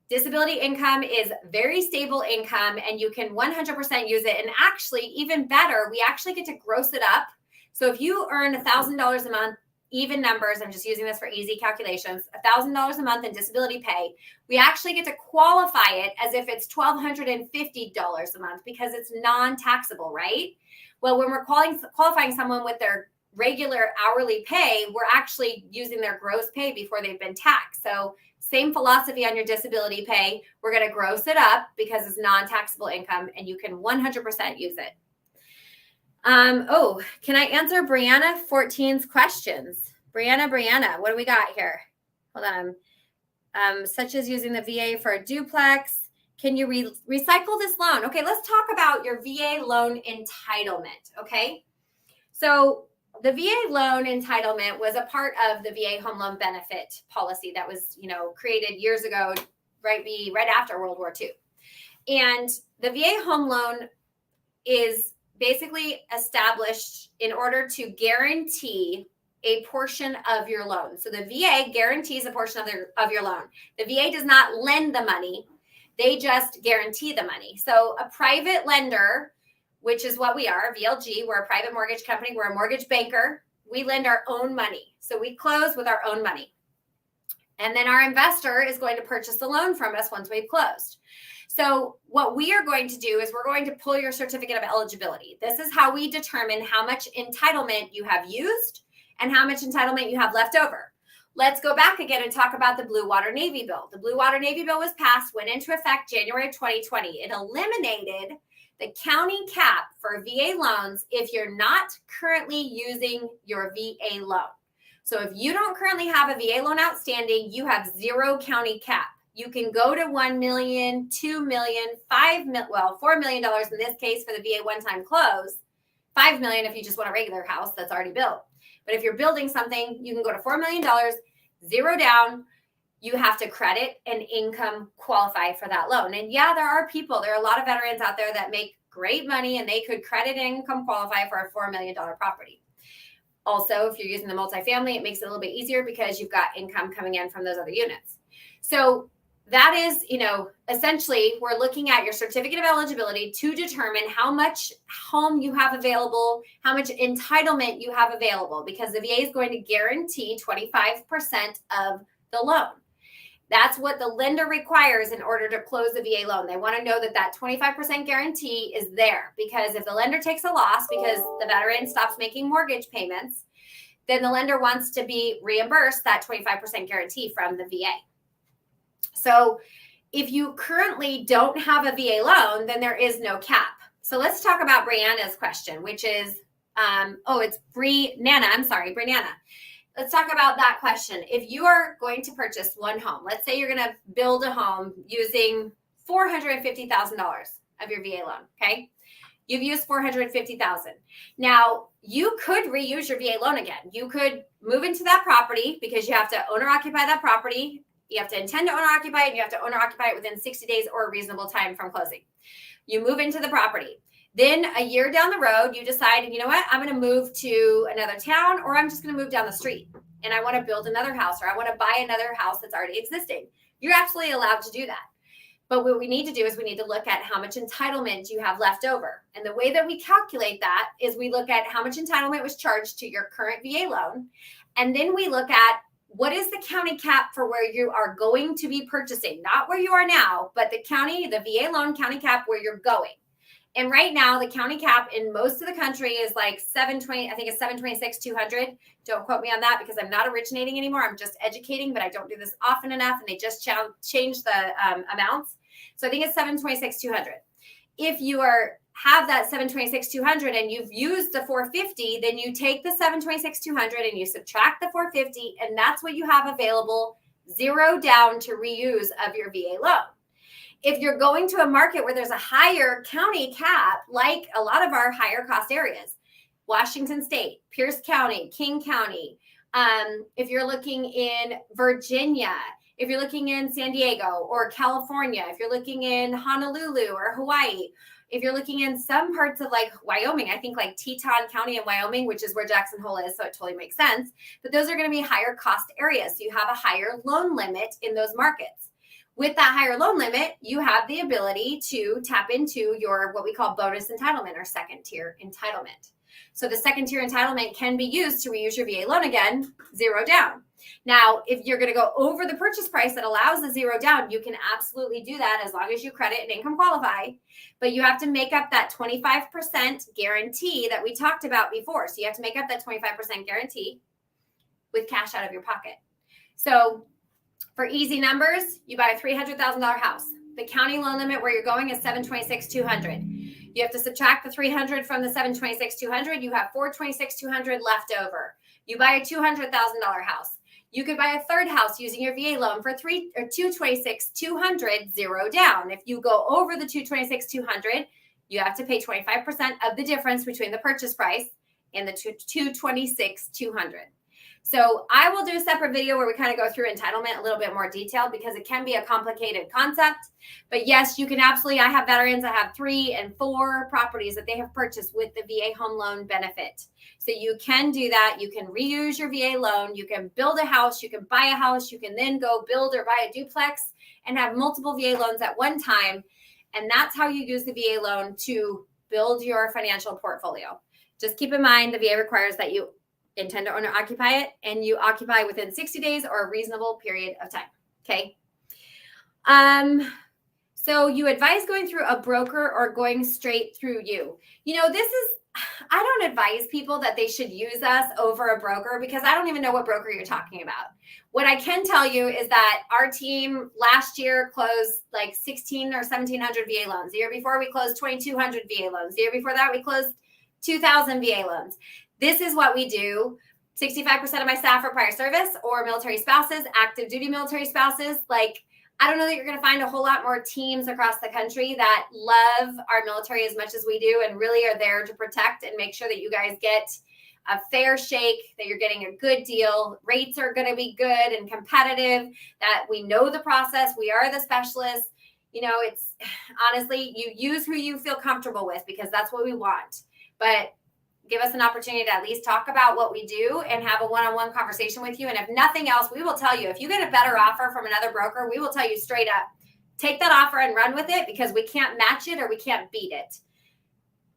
Disability income is very stable income, and you can 100% use it. And actually, even better, we actually get to gross it up. So if you earn $1,000 a month, even numbers, I'm just using this for easy calculations, $1,000 a month in disability pay, we actually get to qualify it as if it's $1,250 a month because it's non-taxable, right? Well, when we're qualifying someone with their regular hourly pay, we're actually using their gross pay before they've been taxed. So same philosophy on your disability pay. We're going to gross it up because it's non-taxable income, and you can 100% use it. Can I answer Brianna 14's questions? Brianna, what do we got here? Hold on. Such as using the VA for a duplex. Can you recycle this loan? Okay, let's talk about your VA loan entitlement, okay? So the VA loan entitlement was a part of the VA home loan benefit policy that was, created years ago, right after World War II. And the VA home loan is basically established in order to guarantee a portion of your loan. So the VA guarantees a portion of your loan. The VA does not lend the money. They just guarantee the money. So a private lender, which is what we are, VLG, we're a private mortgage company. We're a mortgage banker. We lend our own money. So we close with our own money. And then our investor is going to purchase the loan from us once we've closed. So what we are going to do is we're going to pull your certificate of eligibility. This is how we determine how much entitlement you have used and how much entitlement you have left over. Let's go back again and talk about the Blue Water Navy bill. The Blue Water Navy bill was passed, went into effect January 2020. It eliminated the county cap for VA loans if you're not currently using your VA loan. So if you don't currently have a VA loan outstanding, you have zero county cap. You can go to $1 million, $2 million, $4 million in this case for the VA one-time close, $5 million if you just want a regular house that's already built. But if you're building something, you can go to $4 million, zero down. You have to credit and income qualify for that loan. And yeah, there are a lot of veterans out there that make great money and they could credit and income qualify for a $4 million property. Also, if you're using the multifamily, it makes it a little bit easier because you've got income coming in from those other units. So that is, essentially we're looking at your certificate of eligibility to determine how much home you have available, how much entitlement you have available, because the VA is going to guarantee 25% of the loan. That's what the lender requires in order to close the VA loan. They want to know that 25% guarantee is there, because if the lender takes a loss because the veteran stops making mortgage payments, then the lender wants to be reimbursed that 25% guarantee from the VA. So if you currently don't have a VA loan, then there is no cap. So let's talk about Brianna's question, which is, it's Brianna. Let's talk about that question. If you are going to purchase one home, let's say you're going to build a home using $450,000 of your VA loan, okay? You've used $450,000. Now, you could reuse your VA loan again. You could move into that property because you have to owner occupy that property. You have to intend to owner occupy it, and you have to owner occupy it within 60 days or a reasonable time from closing. You move into the property. Then a year down the road, you decide, you know what, I'm going to move to another town, or I'm just going to move down the street. and I want to build another house, or I want to buy another house that's already existing. You're absolutely allowed to do that. But what we need to do is we need to look at how much entitlement you have left over. And the way that we calculate that is we look at how much entitlement was charged to your current VA loan. And then we look at what is the county cap for where you are going to be purchasing, not where you are now, but the VA loan county cap where you're going. And right now, the county cap in most of the country is like 720. I think it's 726,200. Don't quote me on that because I'm not originating anymore. I'm just educating, but I don't do this often enough, and they just changed the amounts. So I think it's 726,200. If you have that 726,200 and you've used the 450, then you take the 726,200 and you subtract the 450, and that's what you have available, zero down to reuse of your VA loan. If you're going to a market where there's a higher county cap, like a lot of our higher cost areas, Washington State, Pierce County, King County, if you're looking in Virginia, if you're looking in San Diego or California, if you're looking in Honolulu or Hawaii, if you're looking in some parts of like Wyoming, I think like Teton County in Wyoming, which is where Jackson Hole is, so it totally makes sense. But those are going to be higher cost areas. So you have a higher loan limit in those markets. With that higher loan limit, you have the ability to tap into your what we call bonus entitlement or second tier entitlement. So the second tier entitlement can be used to reuse your VA loan again, zero down. Now, if you're going to go over the purchase price that allows the zero down, you can absolutely do that as long as you credit and income qualify. But you have to make up that 25% guarantee that we talked about before. So you have to make up that 25% guarantee with cash out of your pocket. So for easy numbers, you buy a $300,000 house. The county loan limit where you're going is $726,200. You have to subtract the $300 from the $726,200. You have $426,200 left over. You buy a $200,000 house. You could buy a third house using your VA loan for $226,200, zero down. If you go over the $226,200, you have to pay 25% of the difference between the purchase price and the $226,200. So I will do a separate video where we kind of go through entitlement a little bit more detailed because it can be a complicated concept. But yes, you can absolutely, I have veterans, I have 3 and 4 properties that they have purchased with the VA home loan benefit. So you can do that. You can reuse your VA loan. You can build a house. You can buy a house. You can then go build or buy a duplex and have multiple VA loans at one time. And that's how you use the VA loan to build your financial portfolio. Just keep in mind the VA requires that you intend to own or occupy it, and you occupy within 60 days or a reasonable period of time. Okay. So you advise going through a broker or going straight through you. You know, I don't advise people that they should use us over a broker because I don't even know what broker you're talking about. What I can tell you is that our team last year closed like 1,600 or 1,700 VA loans. The year before we closed 2,200 VA loans. The year before that we closed 2,000 VA loans. This is what we do. 65% of my staff are prior service or military spouses, active duty military spouses. Like, I don't know that you're going to find a whole lot more teams across the country that love our military as much as we do and really are there to protect and make sure that you guys get a fair shake, that you're getting a good deal. Rates are going to be good and competitive, that we know the process. We are the specialists. You know, it's honestly, you use who you feel comfortable with because that's what we want. But give us an opportunity to at least talk about what we do and have a one-on-one conversation with you. And if nothing else, we will tell you, if you get a better offer from another broker, we will tell you straight up, take that offer and run with it because we can't match it or we can't beat it.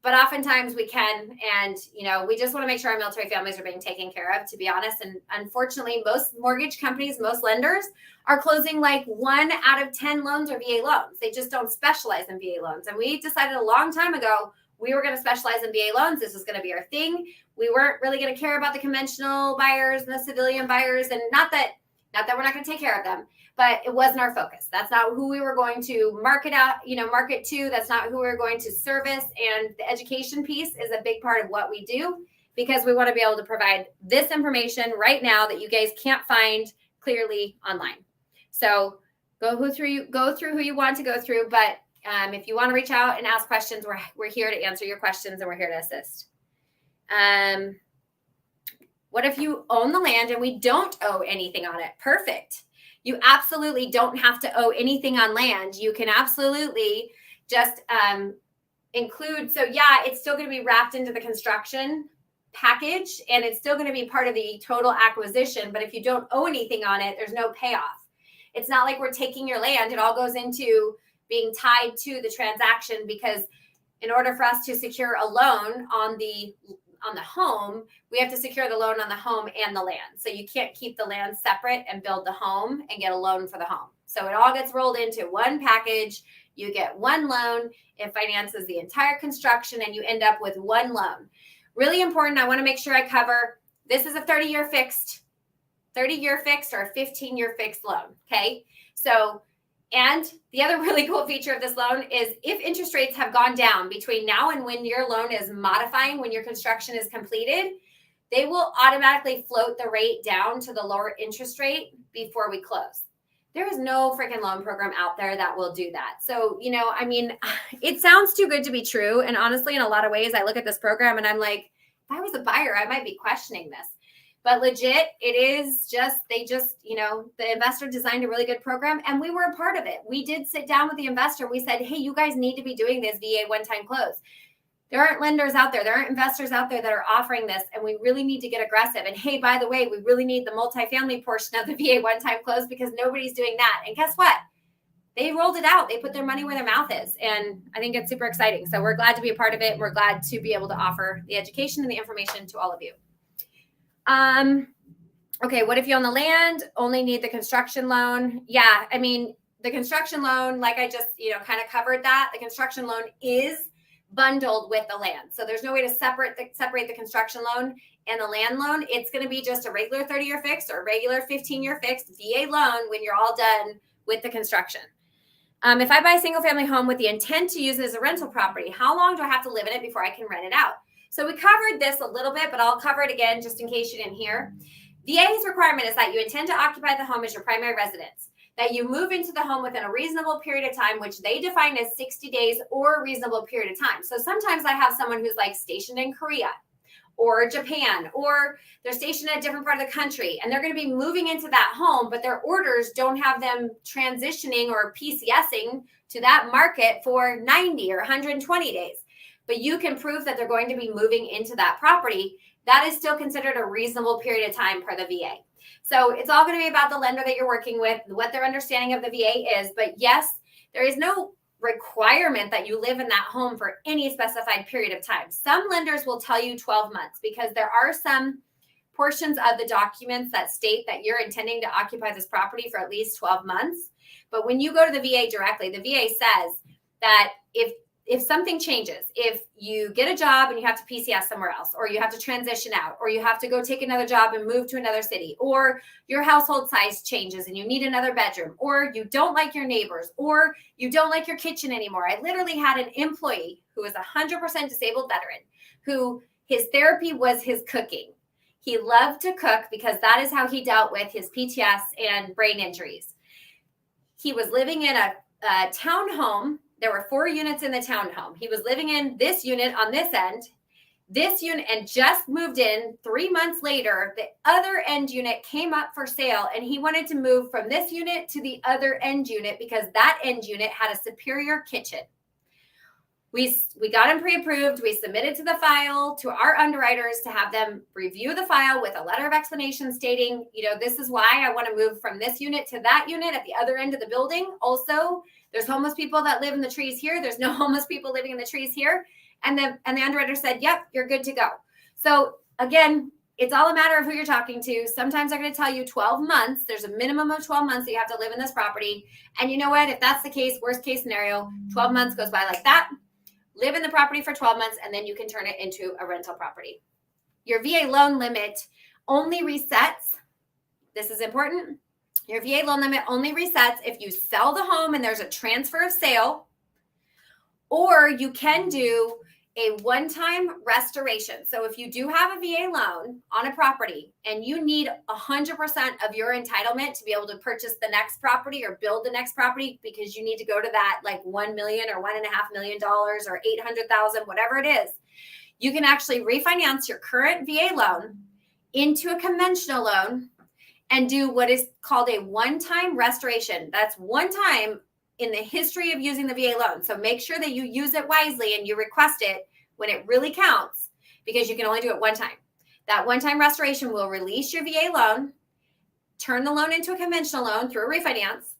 But oftentimes we can. And, you know, we just want to make sure our military families are being taken care of, to be honest. And unfortunately, most mortgage companies, most lenders are closing like 1 out of 10 loans are VA loans. They just don't specialize in VA loans. And we decided a long time ago, we were going to specialize in VA loans. This was going to be our thing. We weren't really going to care about the conventional buyers and the civilian buyers. And not that we're not going to take care of them, but it wasn't our focus. That's not who we were going to market to. That's not who we were going to service. And the education piece is a big part of what we do because we want to be able to provide this information right now that you guys can't find clearly online. So go through who you want to go through, but if you want to reach out and ask questions, we're here to answer your questions and we're here to assist. What if you own the land and we don't owe anything on it? Perfect. You absolutely don't have to owe anything on land. You can absolutely just include. So yeah, it's still going to be wrapped into the construction package, and it's still going to be part of the total acquisition. But if you don't owe anything on it, there's no payoff. It's not like we're taking your land. It all goes into being tied to the transaction, because in order for us to secure a loan on the home, we have to secure the loan on the home and the land. So you can't keep the land separate and build the home and get a loan for the home. So it all gets rolled into one package. You get one loan. It finances the entire construction, and you end up with one loan. Really important. I want to make sure I cover, this is a 30-year fixed or a 15-year fixed loan. Okay. So, and the other really cool feature of this loan is if interest rates have gone down between now and when your loan is modifying, when your construction is completed, they will automatically float the rate down to the lower interest rate before we close. There is no freaking loan program out there that will do that. So, I mean, it sounds too good to be true. And honestly, in a lot of ways, I look at this program and I'm like, if I was a buyer, I might be questioning this. But legit, it is just, the investor designed a really good program, and we were a part of it. We did sit down with the investor. We said, hey, you guys need to be doing this VA one-time close. There aren't lenders out there. There aren't investors out there that are offering this, and we really need to get aggressive. And hey, by the way, we really need the multifamily portion of the VA one-time close, because nobody's doing that. And guess what? They rolled it out. They put their money where their mouth is. And I think it's super exciting. So we're glad to be a part of it. We're glad to be able to offer the education and the information to all of you. Okay, what if you own the land, only need the construction loan? Yeah, I mean, the construction loan, like I just, kind of covered that. The construction loan is bundled with the land. So there's no way to separate the construction loan and the land loan. It's going to be just a regular 30-year fixed or regular 15-year fixed VA loan when you're all done with the construction. If I buy a single family home with the intent to use it as a rental property, how long do I have to live in it before I can rent it out? So we covered this a little bit, but I'll cover it again just in case you didn't hear. VA's requirement is that you intend to occupy the home as your primary residence, that you move into the home within a reasonable period of time, which they define as 60 days or a reasonable period of time. So sometimes I have someone who's like stationed in Korea or Japan, or they're stationed in a different part of the country, and they're going to be moving into that home, but their orders don't have them transitioning or PCSing to that market for 90 or 120 days. But you can prove that they're going to be moving into that property. That is still considered a reasonable period of time per the VA. So it's all going to be about the lender that you're working with, what their understanding of the VA is. But yes, there is no requirement that you live in that home for any specified period of time. Some lenders will tell you 12 months because there are some portions of the documents that state that you're intending to occupy this property for at least 12 months. But when you go to the VA directly, the VA says that if something changes, if you get a job and you have to PCS somewhere else, or you have to transition out, or you have to go take another job and move to another city, or your household size changes and you need another bedroom, or you don't like your neighbors, or you don't like your kitchen anymore. I literally had an employee who was 100% disabled veteran who his therapy was his cooking. He loved to cook because that is how he dealt with his PTS and brain injuries. He was living in a townhome. There were 4 units in the townhome. He was living in this unit on this unit, and just moved in. 3 months later, the other end unit came up for sale, and he wanted to move from this unit to the other end unit because that end unit had a superior kitchen. We got him pre-approved. We submitted to the file to our underwriters to have them review the file with a letter of explanation stating, this is why I want to move from this unit to that unit at the other end of the building. Also, there's homeless people that live in the trees here. There's no homeless people living in the trees here. And the underwriter said, yep, you're good to go. So again, it's all a matter of who you're talking to. Sometimes they're going to tell you 12 months. There's a minimum of 12 months that you have to live in this property. And you know what? If that's the case, worst case scenario, 12 months goes by like that. Live in the property for 12 months, and then you can turn it into a rental property. Your VA loan limit only resets. This is important. Your VA loan limit only resets if you sell the home and there's a transfer of sale, or you can do a one-time restoration. So if you do have a VA loan on a property and you need 100% of your entitlement to be able to purchase the next property or build the next property because you need to go to that like $1 million or $1.5 million or $800,000, whatever it is, you can actually refinance your current VA loan into a conventional loan and do what is called a one-time restoration. That's one time in the history of using the VA loan. So make sure that you use it wisely and you request it when it really counts, because you can only do it one time. That one-time restoration will release your VA loan, turn the loan into a conventional loan through a refinance,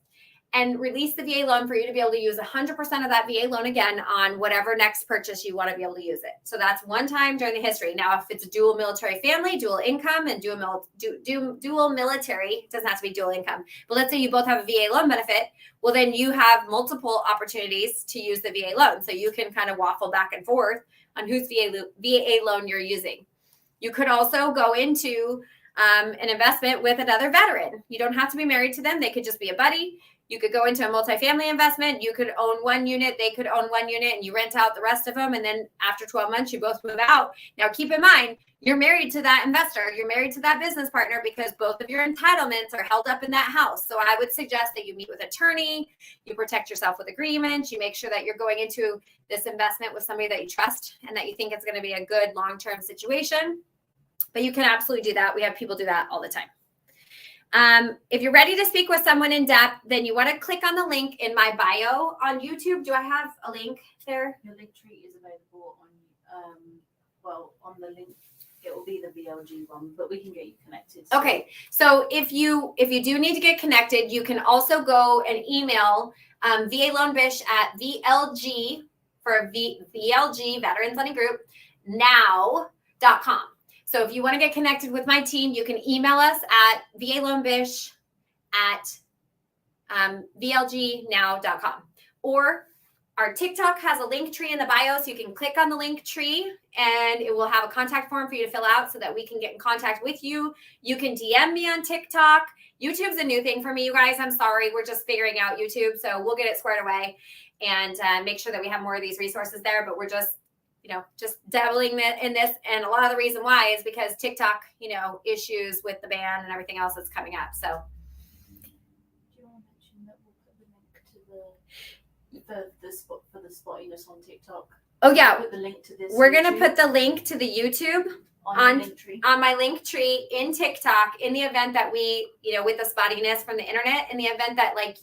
and release the VA loan for you to be able to use 100% of that VA loan again on whatever next purchase you want to be able to use it. So that's one time during the history. Now, if it's a dual military family, dual income, and dual military, it doesn't have to be dual income, but let's say you both have a VA loan benefit, well, then you have multiple opportunities to use the VA loan. So you can kind of waffle back and forth on whose VA loan you're using. You could also go into an investment with another veteran. You don't have to be married to them. They could just be a buddy. You could go into a multifamily investment. You could own one unit. They could own one unit, and you rent out the rest of them. And then after 12 months, you both move out. Now, keep in mind, you're married to that investor. You're married to that business partner because both of your entitlements are held up in that house. So I would suggest that you meet with an attorney. You protect yourself with agreements. You make sure that you're going into this investment with somebody that you trust and that you think it's going to be a good long-term situation. But you can absolutely do that. We have people do that all the time. If you're ready to speak with someone in depth, then you want to click on the link in my bio on YouTube. Do I have a link there? Your link tree is available on the link. It will be the VLG one, but we can get you connected. So. Okay. So if you do need to get connected, you can also go and email VA Loan Bish at VLG for VLG Veterans Lending Group now.com. So if you want to get connected with my team, you can email us at VLoanbish@VLGnow.com. Or our TikTok has a link tree in the bio, so you can click on the link tree and it will have a contact form for you to fill out so that we can get in contact with you. You can DM me on TikTok. YouTube's a new thing for me, you guys. I'm sorry. We're just figuring out YouTube, so we'll get it squared away and make sure that we have more of these resources there, but we're just dabbling in this. And a lot of the reason why is because TikTok, issues with the ban and everything else that's coming up. So. Do you want to mention that we'll put the link to the spottiness on TikTok? Oh yeah. Put the link to this. We're going to put the link to the YouTube on my link tree in TikTok in the event that we, with the spottiness from the internet, in the event that I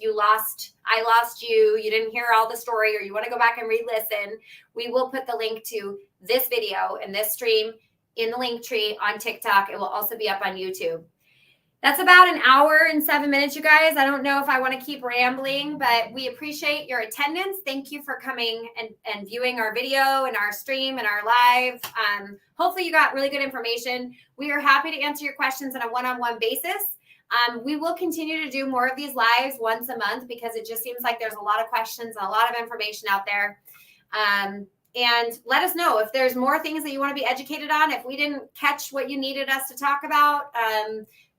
lost you didn't hear all the story, or you want to go back and re-listen, we will put the link to this video and this stream in the link tree on TikTok. It will also be up on YouTube. That's about an hour and 7 minutes, you guys. I don't know if I want to keep rambling, but we appreciate your attendance. Thank you for coming and viewing our video and our stream and our live. Hopefully you got really good information. We are happy to answer your questions on a one-on-one basis. We will continue to do more of these lives once a month because it just seems like there's a lot of questions and a lot of information out there. And let us know if there's more things that you want to be educated on. If we didn't catch what you needed us to talk about,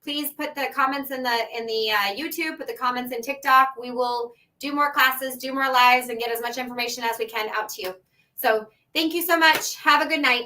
please put the comments in the YouTube, put the comments in TikTok. We will do more classes, do more lives, and get as much information as we can out to you. So thank you so much. Have a good night.